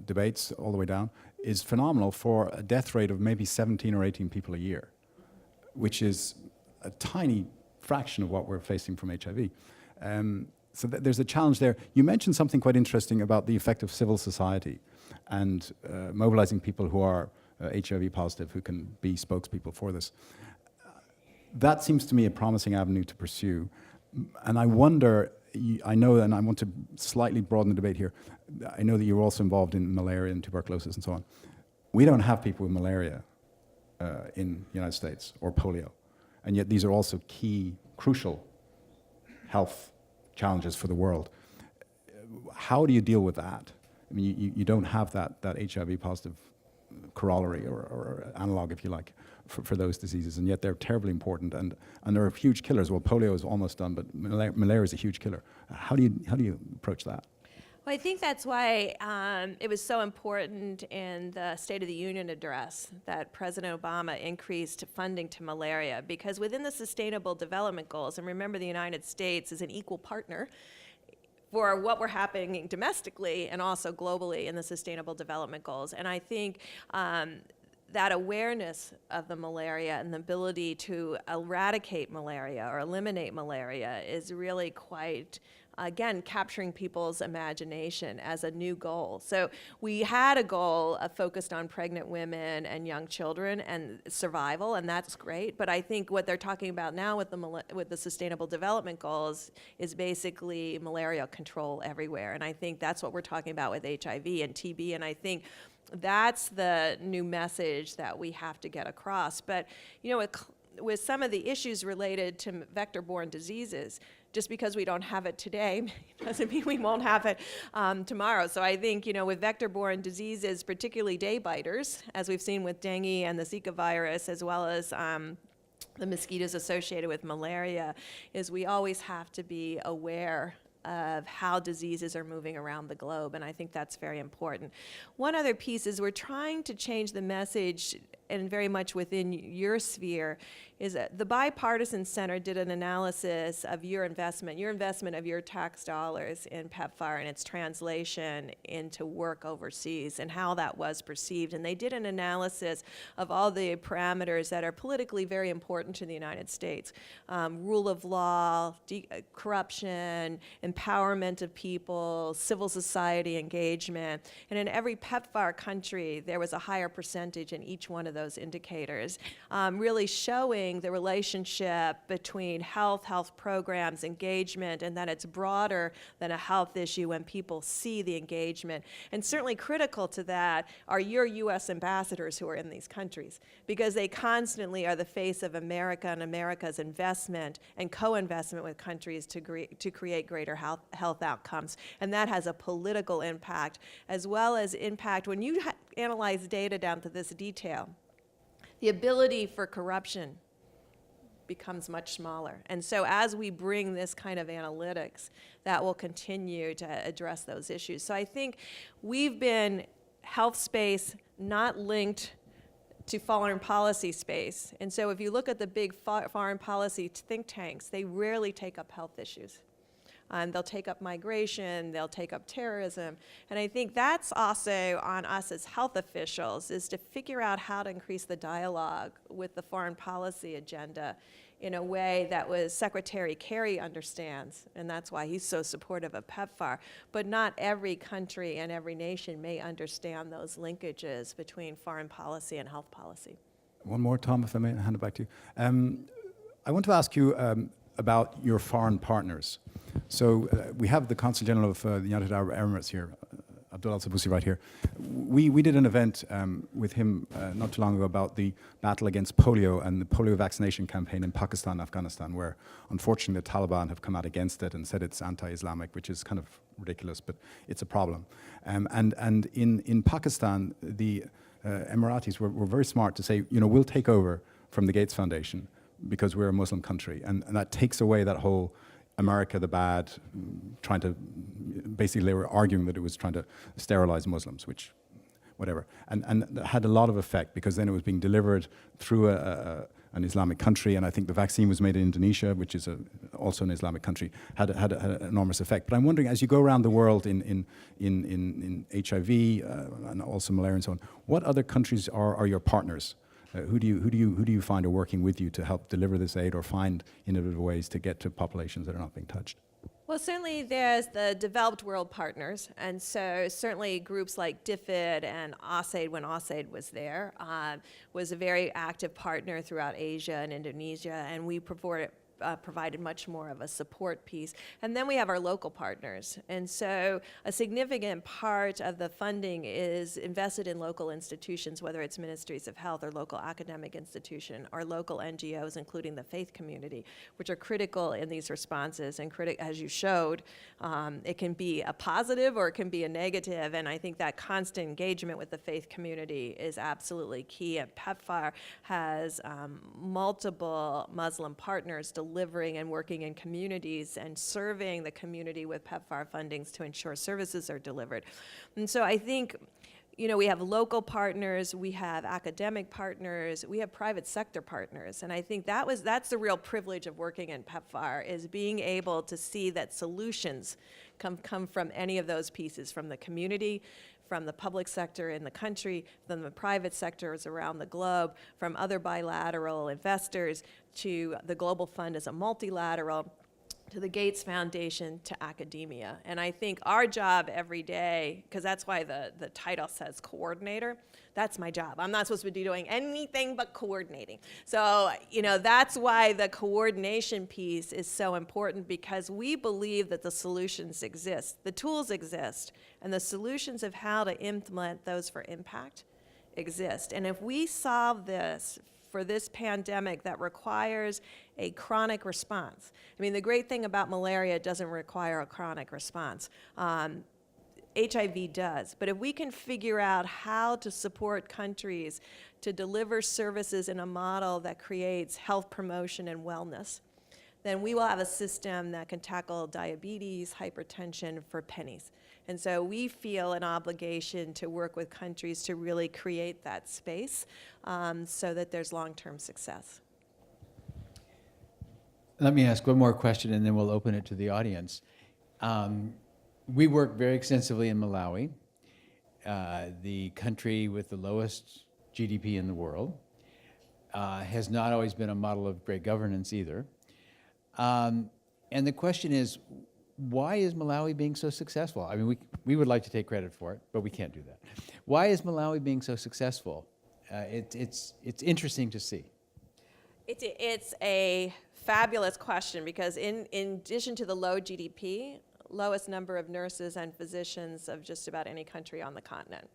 debates all the way down is phenomenal, for a death rate of maybe 17 or 18 people a year, which is a tiny fraction of what we're facing from HIV. So there's a challenge there. You mentioned something quite interesting about the effect of civil society and mobilizing people who are HIV positive, who can be spokespeople for this. That seems to me a promising avenue to pursue. And I wonder, I know, and I want to slightly broaden the debate here, I know that you're also involved in malaria and tuberculosis and so on. We don't have people with malaria in the United States, or polio. And yet these are also key, crucial health challenges for the world. How do you deal with that? I mean, you don't have that HIV positive corollary or analog, if you like, for those diseases, and yet they're terribly important, and they're huge killers. Well, polio is almost done, but malaria is a huge killer. How do you approach that? Well, I think that's why it was so important in the State of the Union address that President Obama increased funding to malaria, because within the Sustainable Development Goals, and remember the United States is an equal partner for what we're happening domestically and also globally in the Sustainable Development Goals. And I think that awareness of the malaria and the ability to eradicate malaria or eliminate malaria is really quite, again, capturing people's imagination as a new goal. So we had a goal focused on pregnant women and young children and survival, and that's great. But I think what they're talking about now with the Sustainable Development Goals is basically malaria control everywhere. And I think that's what we're talking about with HIV and TB. And I think that's the new message that we have to get across. But, with some of the issues related to vector-borne diseases, just because we don't have it today doesn't mean we won't have it tomorrow. So I think, with vector-borne diseases, particularly day biters, as we've seen with dengue and the Zika virus, as well as the mosquitoes associated with malaria, is we always have to be aware of how diseases are moving around the globe, and I think that's very important. One other piece is we're trying to change the message, and very much within your sphere, is that the Bipartisan Center did an analysis of your investment of your tax dollars in PEPFAR and its translation into work overseas and how that was perceived. And they did an analysis of all the parameters that are politically very important to the United States. Rule of law, corruption, empowerment of people, civil society engagement. And in every PEPFAR country, there was a higher percentage in each one of those indicators, really showing the relationship between health programs, engagement, and that it's broader than a health issue when people see the engagement. And certainly critical to that are your U.S. ambassadors who are in these countries, because they constantly are the face of America and America's investment and co-investment with countries to create greater health outcomes. And that has a political impact, as well as impact when you analyze data down to this detail. The ability for corruption becomes much smaller. And so as we bring this kind of analytics, that will continue to address those issues. So I think we've been health space not linked to foreign policy space. And so if you look at the big foreign policy think tanks, they rarely take up health issues. They'll take up migration, they'll take up terrorism. And I think that's also on us as health officials, is to figure out how to increase the dialogue with the foreign policy agenda in a way that was Secretary Kerry understands, and that's why he's so supportive of PEPFAR. But not every country and every nation may understand those linkages between foreign policy and health policy. One more, Tom, if I may hand it back to you. I want to ask you about your foreign partners. So we have the Consul General of the United Arab Emirates here, Abdul Al-Sabusi, right here. We did an event with him not too long ago about the battle against polio and the polio vaccination campaign in Pakistan and Afghanistan, where unfortunately the Taliban have come out against it and said it's anti-Islamic, which is kind of ridiculous, but it's a problem. And in Pakistan, the Emiratis were very smart to say, you know, we'll take over from the Gates Foundation because we're a Muslim country. And that takes away that whole America the bad, trying to, basically they were arguing that it was trying to sterilize Muslims, which, whatever. And that had a lot of effect because then it was being delivered through an Islamic country, and I think the vaccine was made in Indonesia, which is also an Islamic country, had an enormous effect. But I'm wondering, as you go around the world in HIV and also malaria and so on, what other countries are your partners? Who do you find are working with you to help deliver this aid or find innovative ways to get to populations that are not being touched? Well, certainly there's the developed world partners, and so certainly groups like DFID and USAID, when USAID was there, was a very active partner throughout Asia and Indonesia, and we provided much more of a support piece. And then we have our local partners. And so a significant part of the funding is invested in local institutions, whether it's ministries of health or local academic institution or local NGOs, including the faith community, which are critical in these responses. And as you showed, it can be a positive or it can be a negative. And I think that constant engagement with the faith community is absolutely key. And PEPFAR has multiple Muslim partners delivering and working in communities and serving the community with PEPFAR fundings to ensure services are delivered. And so I think, you know, we have local partners, we have academic partners, we have private sector partners, and I think that's the real privilege of working in PEPFAR, is being able to see that solutions come from any of those pieces, from the community, from the public sector in the country, from the private sectors around the globe, from other bilateral investors, to the Global Fund as a multilateral, to the Gates Foundation, to academia. And I think our job every day, because that's why the title says coordinator, that's my job. I'm not supposed to be doing anything but coordinating. So, you know, that's why the coordination piece is so important, because we believe that the solutions exist, the tools exist, and the solutions of how to implement those for impact exist. And if we solve this for this pandemic that requires a chronic response. I mean, the great thing about malaria, it doesn't require a chronic response. HIV does. But if we can figure out how to support countries to deliver services in a model that creates health promotion and wellness, then we will have a system that can tackle diabetes, hypertension for pennies. And so we feel an obligation to work with countries to really create that space so that there's long-term success. Let me ask one more question, and then we'll open it to the audience. We work very extensively in Malawi, the country with the lowest GDP in the world. Has not always been a model of great governance either. And the question is, why is Malawi being so successful? I mean, we would like to take credit for it, but we can't do that. Why is Malawi being so successful? It's interesting to see. It's a fabulous question, because in addition to the low GDP, lowest number of nurses and physicians of just about any country on the continent.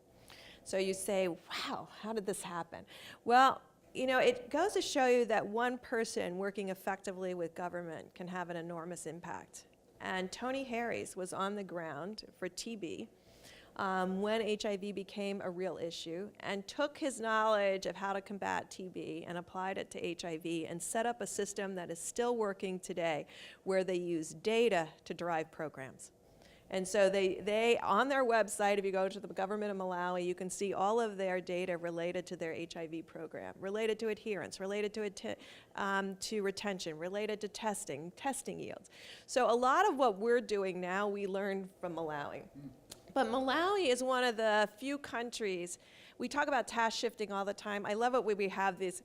So you say, wow, how did this happen? Well, you know, it goes to show you that one person working effectively with government can have an enormous impact. And Tony Harries was on the ground for TB when HIV became a real issue, and took his knowledge of how to combat TB and applied it to HIV and set up a system that is still working today, where they use data to drive programs. And so they on their website, if you go to the government of Malawi, you can see all of their data related to their HIV program, related to adherence, related to retention, related to testing yields. So a lot of what we're doing now, we learned from Malawi. But Malawi is one of the few countries, we talk about task shifting all the time. I love it when we have these.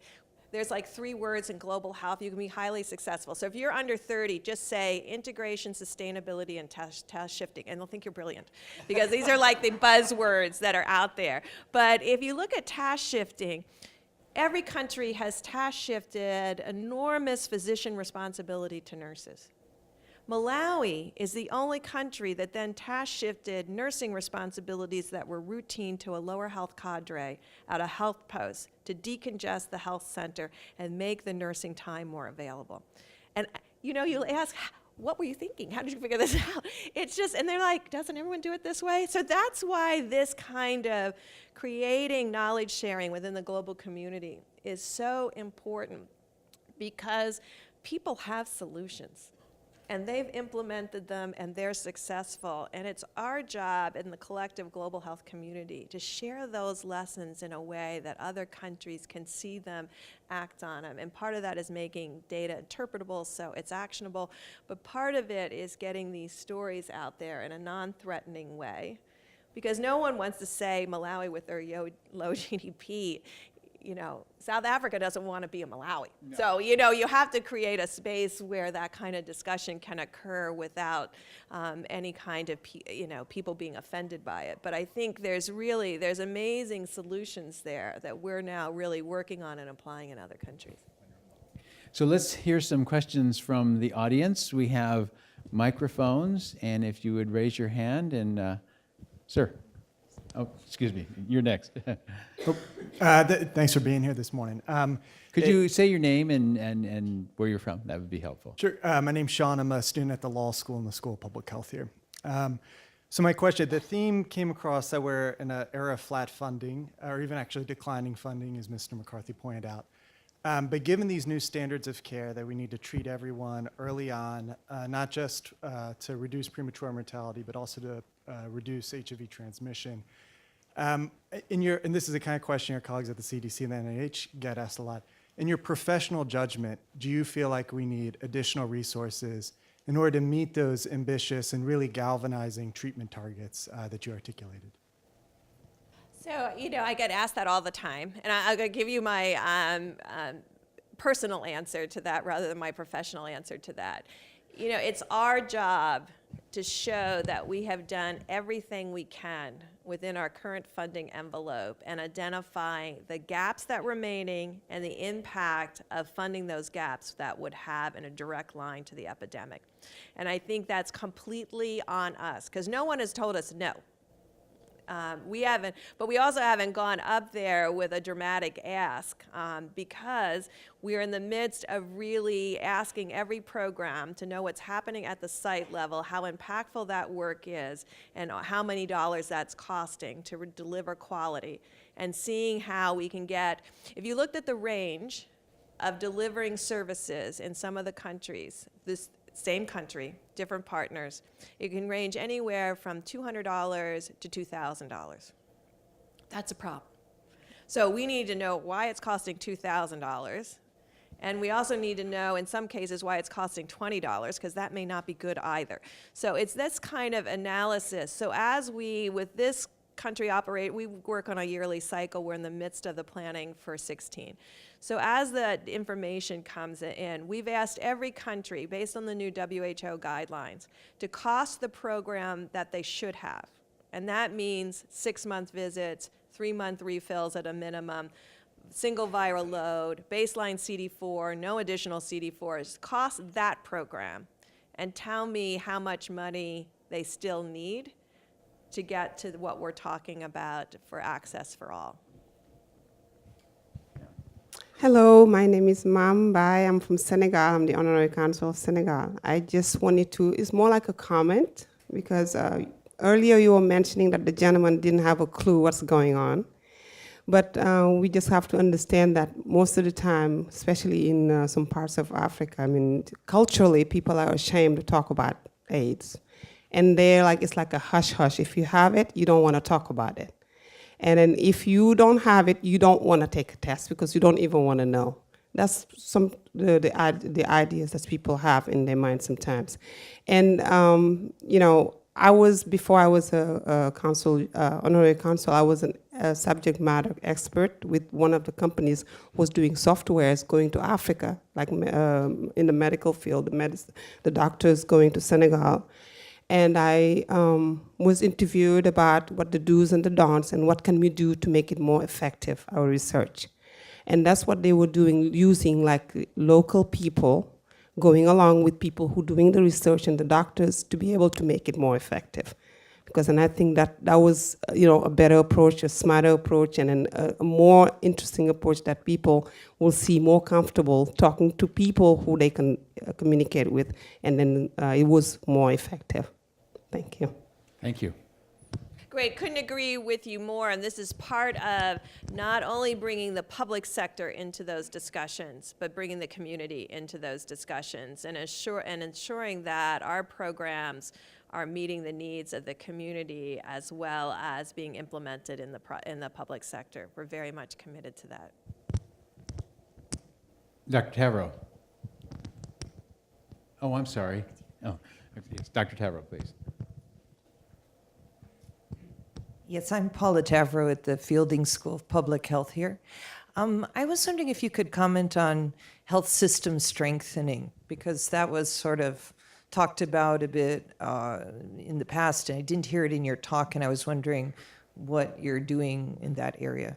There's like 3 words in global health. You can be highly successful. So if you're under 30, just say integration, sustainability, and task shifting, and they'll think you're brilliant. Because these are like the buzzwords that are out there. But if you look at task shifting, every country has task shifted enormous physician responsibility to nurses. Malawi is the only country that then task shifted nursing responsibilities that were routine to a lower health cadre at a health post to decongest the health center and make the nursing time more available. And you know, you'll ask, what were you thinking? How did you figure this out? It's just, and they're like, doesn't everyone do it this way? So that's why this kind of creating knowledge sharing within the global community is so important, because people have solutions. And they've implemented them, and they're successful. And it's our job in the collective global health community to share those lessons in a way that other countries can see them, act on them. And part of that is making data interpretable so it's actionable. But part of it is getting these stories out there in a non-threatening way. Because no one wants to say Malawi with their low GDP, you know, South Africa doesn't want to be a Malawi. No. So, you know, you have to create a space where that kind of discussion can occur without any kind of, people being offended by it. But I think there's amazing solutions there that we're now really working on and applying in other countries. So let's hear some questions from the audience. We have microphones, and if you would raise your hand, and sir. Oh, excuse me, you're next. Thanks for being here this morning. Could you say your name and where you're from? That would be helpful. Sure. My name's Sean. I'm a student at the law school in the School of Public Health here. So my question, the theme came across that we're in an era of flat funding, or even actually declining funding, as Mr. McCarthy pointed out. But given these new standards of care that we need to treat everyone early on, not just to reduce premature mortality, but also to reduce HIV transmission. And this is the kind of question your colleagues at the CDC and the NIH get asked a lot. In your professional judgment, do you feel like we need additional resources in order to meet those ambitious and really galvanizing treatment targets that you articulated? So, I get asked that all the time, and I'm going to give you my personal answer to that rather than my professional answer to that. It's our job to show that we have done everything we can within our current funding envelope and identifying the gaps that remaining and the impact of funding those gaps that would have in a direct line to the epidemic. And I think that's completely on us, because no one has told us no. We haven't, but we also haven't gone up there with a dramatic ask because we're in the midst of really asking every program to know what's happening at the site level, how impactful that work is, and how many dollars that's costing to deliver quality, and seeing how we can get, if you looked at the range of delivering services in some of the countries, this same country, different partners, it can range anywhere from $200 to $2,000. That's a problem. So we need to know why it's costing $2,000, and we also need to know, in some cases, why it's costing $20, because that may not be good either. So it's this kind of analysis. So as we, with this country operate, we work on a yearly cycle. We're in the midst of the planning for 16. So as the information comes in, we've asked every country, based on the new WHO guidelines, to cost the program that they should have. And that means 6-month visits, 3-month refills at a minimum, single viral load, baseline CD4, no additional CD4s. Cost that program and tell me how much money they still need to get to what we're talking about for access for all. Hello, my name is Mam Bai. I'm from Senegal. I'm the Honorary Consul of Senegal. I just wanted to, it's more like a comment, because earlier you were mentioning that the gentleman didn't have a clue what's going on. But we just have to understand that most of the time, especially in some parts of Africa, culturally, people are ashamed to talk about AIDS. And they're like, it's like a hush hush. If you have it, you don't want to talk about it. And then if you don't have it, you don't want to take a test because you don't even want to know. That's some the ideas that people have in their mind sometimes. And before I was a consul, honorary consul, I was a subject matter expert with one of the companies who was doing softwares going to Africa, like in the medical field, the doctors going to Senegal. And I was interviewed about what the do's and the don'ts and what can we do to make it more effective, our research. And that's what they were doing, using like local people, going along with people who doing the research and the doctors to be able to make it more effective. And I think that was a better approach, a smarter approach, and a more interesting approach that people will see more comfortable talking to people who they can communicate with, and then it was more effective. Thank you. Thank you. Great, couldn't agree with you more. And this is part of not only bringing the public sector into those discussions, but bringing the community into those discussions and ensuring that our programs are meeting the needs of the community as well as being implemented in the public sector. We're very much committed to that. Dr. Tavro. Oh, I'm sorry. Oh, yes, Dr. Tavro, please. Yes, I'm Paula Tavro at the Fielding School of Public Health here. I was wondering if you could comment on health system strengthening, because that was sort of talked about a bit in the past, and I didn't hear it in your talk, and I was wondering what you're doing in that area.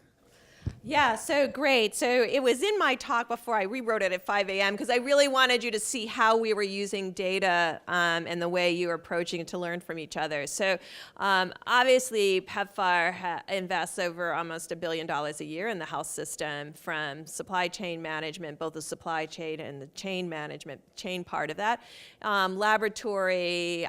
Yeah, so great. So it was in my talk before I rewrote it at 5 a.m. because I really wanted you to see how we were using data and the way you were approaching it to learn from each other. So obviously PEPFAR invests over almost $1 billion a year in the health system, from supply chain management, both the supply chain and the chain management, chain part of that, laboratory,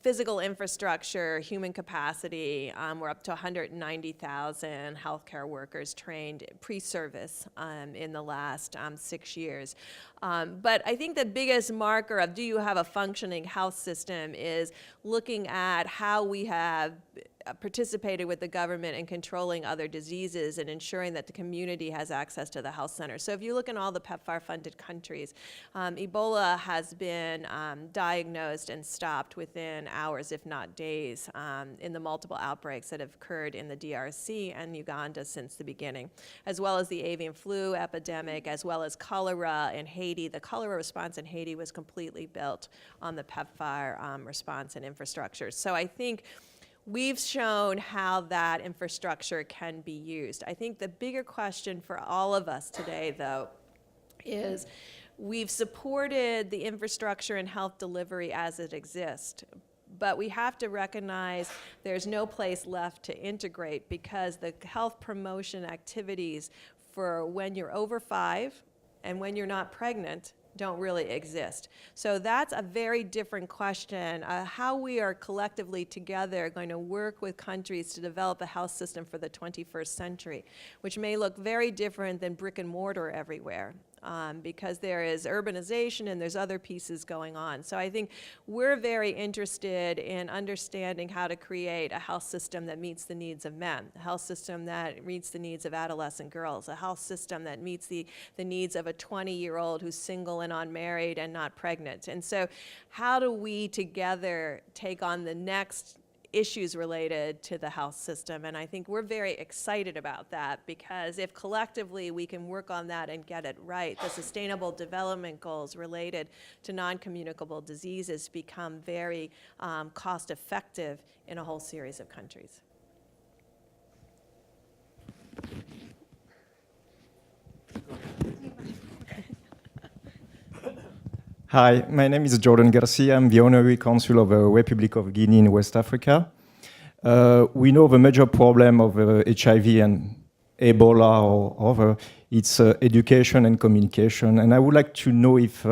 physical infrastructure, human capacity. We're up to 190,000 healthcare workers trained pre-service in the last 6 years. But I think the biggest marker of do you have a functioning health system is looking at how we have participated with the government in controlling other diseases and ensuring that the community has access to the health center. So if you look in all the PEPFAR-funded countries, Ebola has been diagnosed and stopped within hours, if not days, in the multiple outbreaks that have occurred in the DRC and Uganda since the beginning, as well as the avian flu epidemic, as well as cholera in Haiti. The cholera response in Haiti was completely built on the PEPFAR response and infrastructure. So I think we've shown how that infrastructure can be used. I think the bigger question for all of us today, though, is we've supported the infrastructure and health delivery as it exists, but we have to recognize there's no place left to integrate, because the health promotion activities for when you're over 5 and when you're not pregnant don't really exist. So that's a very different question, how we are collectively together going to work with countries to develop a health system for the 21st century, which may look very different than brick and mortar everywhere. Because there is urbanization and there's other pieces going on. So I think we're very interested in understanding how to create a health system that meets the needs of men, a health system that meets the needs of adolescent girls, a health system that meets the needs of a 20-year-old who's single and unmarried and not pregnant. And so how do we together take on the next issues related to the health system? And I think we're very excited about that, because if collectively we can work on that and get it right, the Sustainable Development Goals related to non-communicable diseases become very cost effective in a whole series of countries. Hi, my name is Jordan Garcia. I'm the Honorary Consul of the Republic of Guinea in West Africa. We know the major problem of HIV and Ebola or other, it's education and communication. And I would like to know if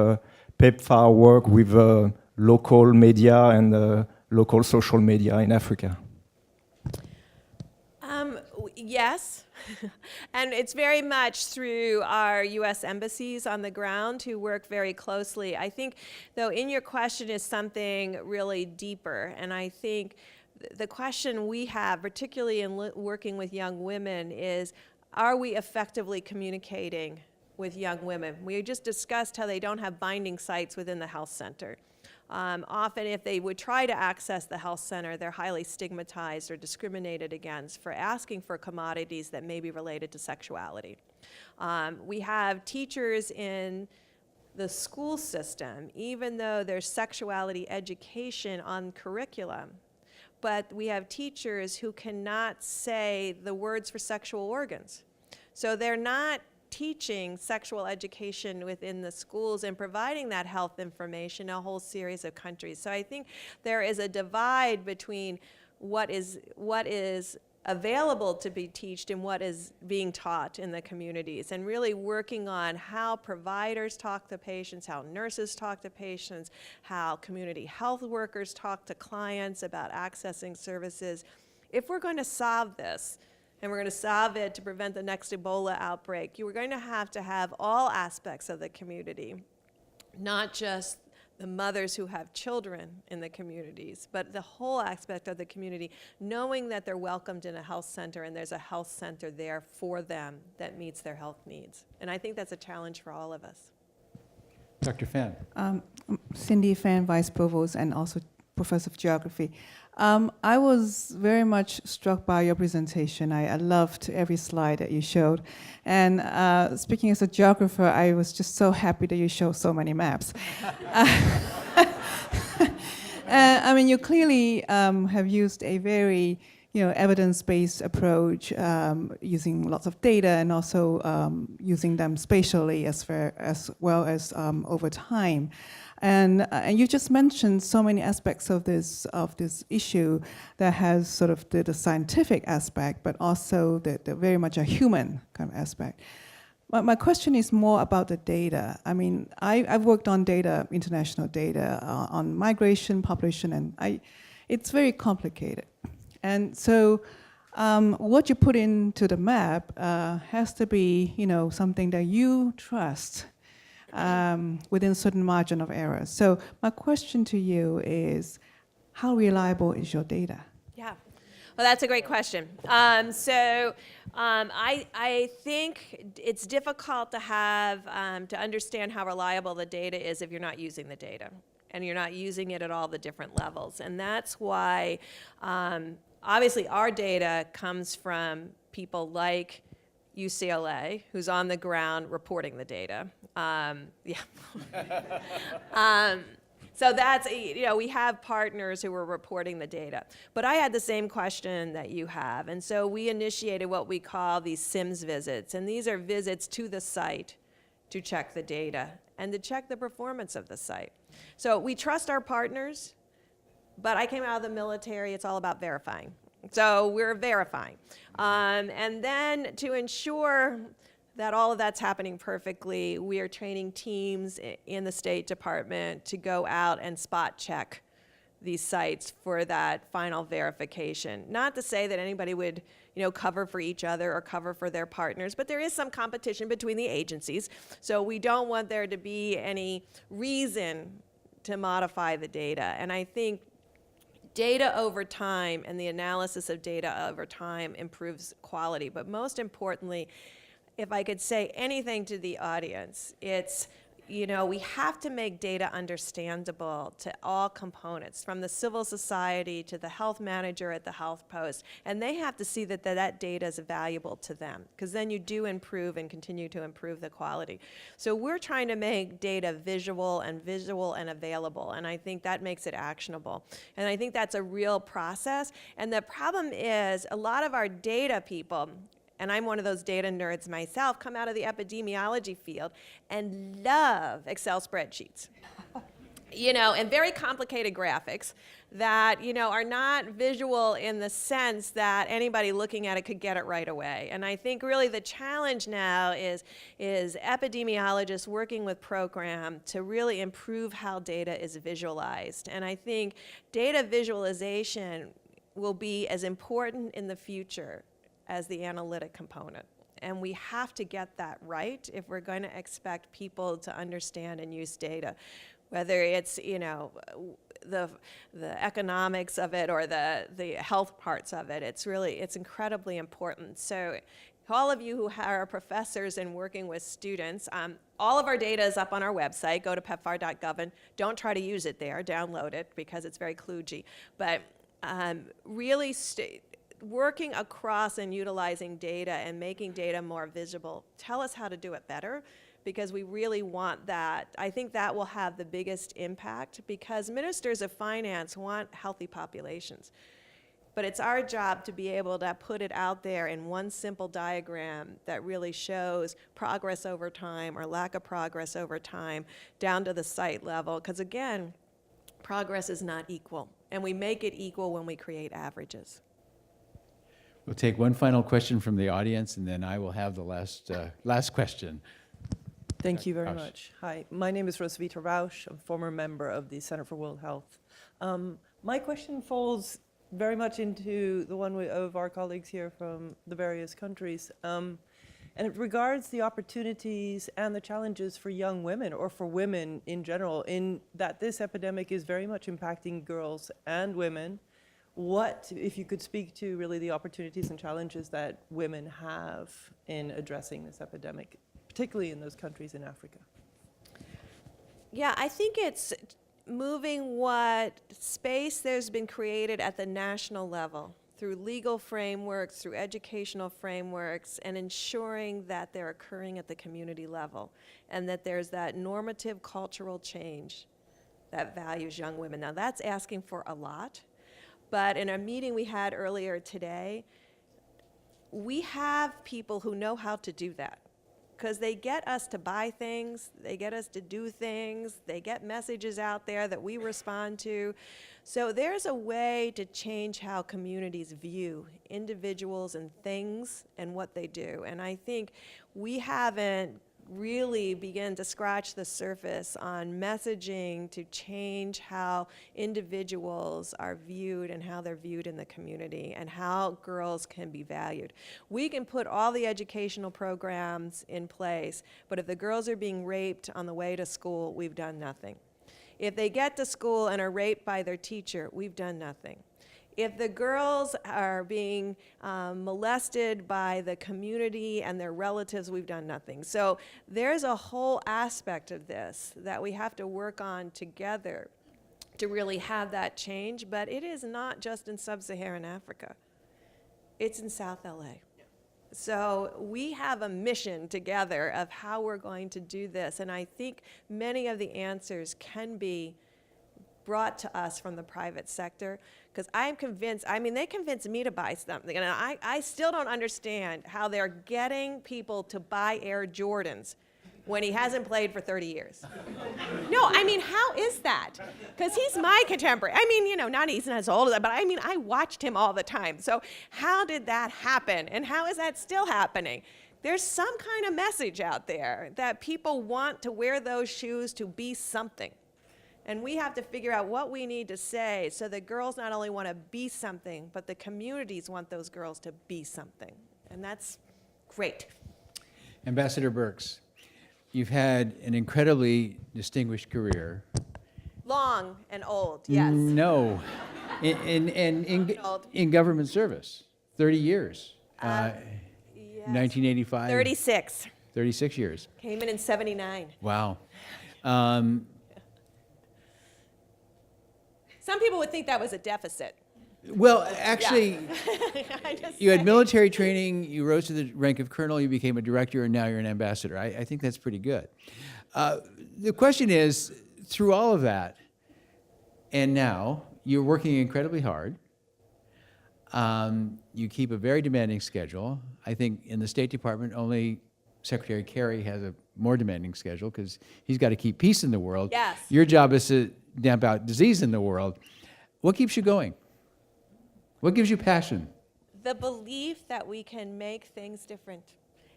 PEPFAR work with local media and local social media in Africa. Yes, and it's very much through our U.S. embassies on the ground who work very closely. I think, though, in your question is something really deeper, and I think the question we have, particularly in working with young women, is, are we effectively communicating with young women? We just discussed how they don't have binding sites within the health center. Often if they would try to access the health center, they're highly stigmatized or discriminated against for asking for commodities that may be related to sexuality. We have teachers in the school system, even though there's sexuality education on curriculum, but we have teachers who cannot say the words for sexual organs. So they're not teaching sexual education within the schools and providing that health information in a whole series of countries. So I think there is a divide between what is available to be taught and what is being taught in the communities, and really working on how providers talk to patients, how nurses talk to patients, how community health workers talk to clients about accessing services. If we're going to solve this, and we're going to solve it to prevent the next Ebola outbreak, you are going to have all aspects of the community, not just the mothers who have children in the communities, but the whole aspect of the community, knowing that they're welcomed in a health center and there's a health center there for them that meets their health needs. And I think that's a challenge for all of us. Dr. Fan. Cindy Fan, Vice Provost and also Professor of Geography. I was very much struck by your presentation. I loved every slide that you showed. And speaking as a geographer, I was just so happy that you showed so many maps. I mean, you clearly have used a very evidence-based approach, using lots of data and also using them spatially as well as over time. And you just mentioned so many aspects of this issue that has sort of the scientific aspect, but also the very much a human kind of aspect. But my question is more about the data. I mean, I've worked on data, international data, on migration, population, and it's very complicated. And so what you put into the map has to be, something that you trust within a certain margin of error. So my question to you is, how reliable is your data? Yeah, well, that's a great question. I think it's difficult to have to understand how reliable the data is if you're not using the data, and you're not using it at all the different levels. And that's why, obviously, our data comes from people like UCLA, who's on the ground reporting the data. So that's, we have partners who are reporting the data. But I had the same question that you have. And so we initiated what we call these SIMS visits. And these are visits to the site to check the data and to check the performance of the site. So we trust our partners, but I came out of the military, it's all about verifying. So we're verifying. And then to ensure that all of that's happening perfectly, we are training teams in the State Department to go out and spot check these sites for that final verification. Not to say that anybody would cover for each other or cover for their partners, but there is some competition between the agencies. So we don't want there to be any reason to modify the data. And I think data over time and the analysis of data over time improves quality. But most importantly, if I could say anything to the audience, it's, we have to make data understandable to all components, from the civil society to the health manager at the health post. And they have to see that that data is valuable to them, because then you do improve and continue to improve the quality. So we're trying to make data visual and available, and I think that makes it actionable. And I think that's a real process. And the problem is a lot of our data people, and I'm one of those data nerds myself, come out of the epidemiology field and love Excel spreadsheets. And very complicated graphics that, are not visual in the sense that anybody looking at it could get it right away. And I think really the challenge now is epidemiologists working with program to really improve how data is visualized. And I think data visualization will be as important in the future as the analytic component. And we have to get that right if we're going to expect people to understand and use data, whether it's, you know, the economics of it or the health parts of it. It's incredibly important. So all of you who are professors and working with students, all of our data is up on our website. Go to pepfar.gov and don't try to use it there. Download it because it's very kludgy. But really working across and utilizing data and making data more visible. Tell us how to do it better, because we really want that. I think that will have the biggest impact, because ministers of finance want healthy populations. But it's our job to be able to put it out there in one simple diagram that really shows progress over time or lack of progress over time down to the site level. Because again, progress is not equal. And we make it equal when we create averages. We'll take one final question from the audience, and then I will have the last question. Thank you very Rausch. much. Hi, my name is Rosvita Rausch. I'm a former member of the Center for World Health. My question falls very much into the one of our colleagues here from the various countries. And it regards the opportunities and the challenges for young women, or for women in general, in that this epidemic is very much impacting girls and women. What, if you could speak to really the opportunities and challenges that women have in addressing this epidemic, particularly in those countries in Africa? Yeah, I think it's moving what space there's been created at the national level through legal frameworks, through educational frameworks, and ensuring that they're occurring at the community level, and that there's that normative cultural change that values young women. Now, that's asking for a lot, but in a meeting we had earlier today, we have people who know how to do that, because they get us to buy things, they get us to do things, they get messages out there that we respond to. So there's a way to change how communities view individuals and things and what they do. And I think we haven't really begun to scratch the surface on messaging to change how individuals are viewed and how they're viewed in the community and how girls can be valued. We can put all the educational programs in place, but if the girls are being raped on the way to school, we've done nothing. If they get to school and are raped by their teacher, we've done nothing. If the girls are being molested by the community and their relatives, we've done nothing. So there's a whole aspect of this that we have to work on together to really have that change, but it is not just in sub-Saharan Africa. It's in South LA. So we have a mission together of how we're going to do this, and I think many of the answers can be brought to us from the private sector, because I'm convinced, I mean, they convinced me to buy something, and I still don't understand how they're getting people to buy Air Jordans when he hasn't played for 30 years. No, I mean, how is that? Because he's my contemporary. I mean, you know, he's not as old as that, but I mean, I watched him all the time. So how did that happen? And how is that still happening? There's some kind of message out there that people want to wear those shoes to be something. And we have to figure out what we need to say so that girls not only want to be something, but the communities want those girls to be something. And that's great. Ambassador Birx, you've had an incredibly distinguished career. Long and old, yes. No, in government service, 30 years. Yes. 1985. 36. 36 years. Came in 79. Wow. Some people would think that was a deficit. Well, actually, I just you had say. military training, you rose to the rank of colonel, you became a director, and now you're an ambassador. I think that's pretty good. The question is, through all of that, and now, you're working incredibly hard. You keep a very demanding schedule. I think in the State Department, only Secretary Kerry has a more demanding schedule because he's got to keep peace in the world. Yes. Your job is to damp out disease in the world. What keeps you going? What gives you passion? The belief that we can make things different.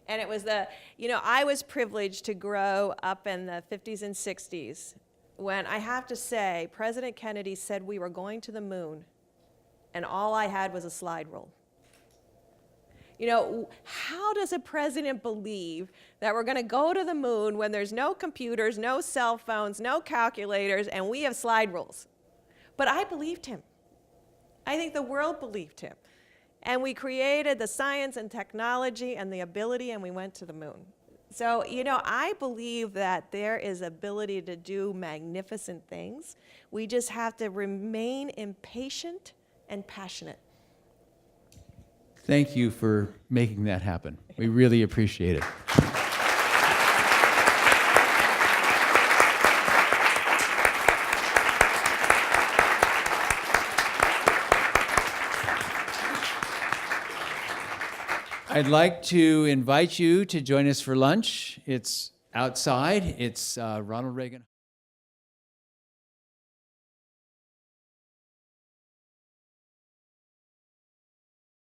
And it was I was privileged to grow up in the 50s and 60s when I have to say, President Kennedy said we were going to the moon, and all I had was a slide rule. You know, how does a president believe that we're going to go to the moon when there's no computers, no cell phones, no calculators, and we have slide rules? But I believed him. I think the world believed him. And we created the science and technology and the ability, and we went to the moon. So, you know, I believe that there is ability to do magnificent things. We just have to remain impatient and passionate. Thank you for making that happen. We really appreciate it. I'd like to invite you to join us for lunch. It's outside. It's Ronald Reagan.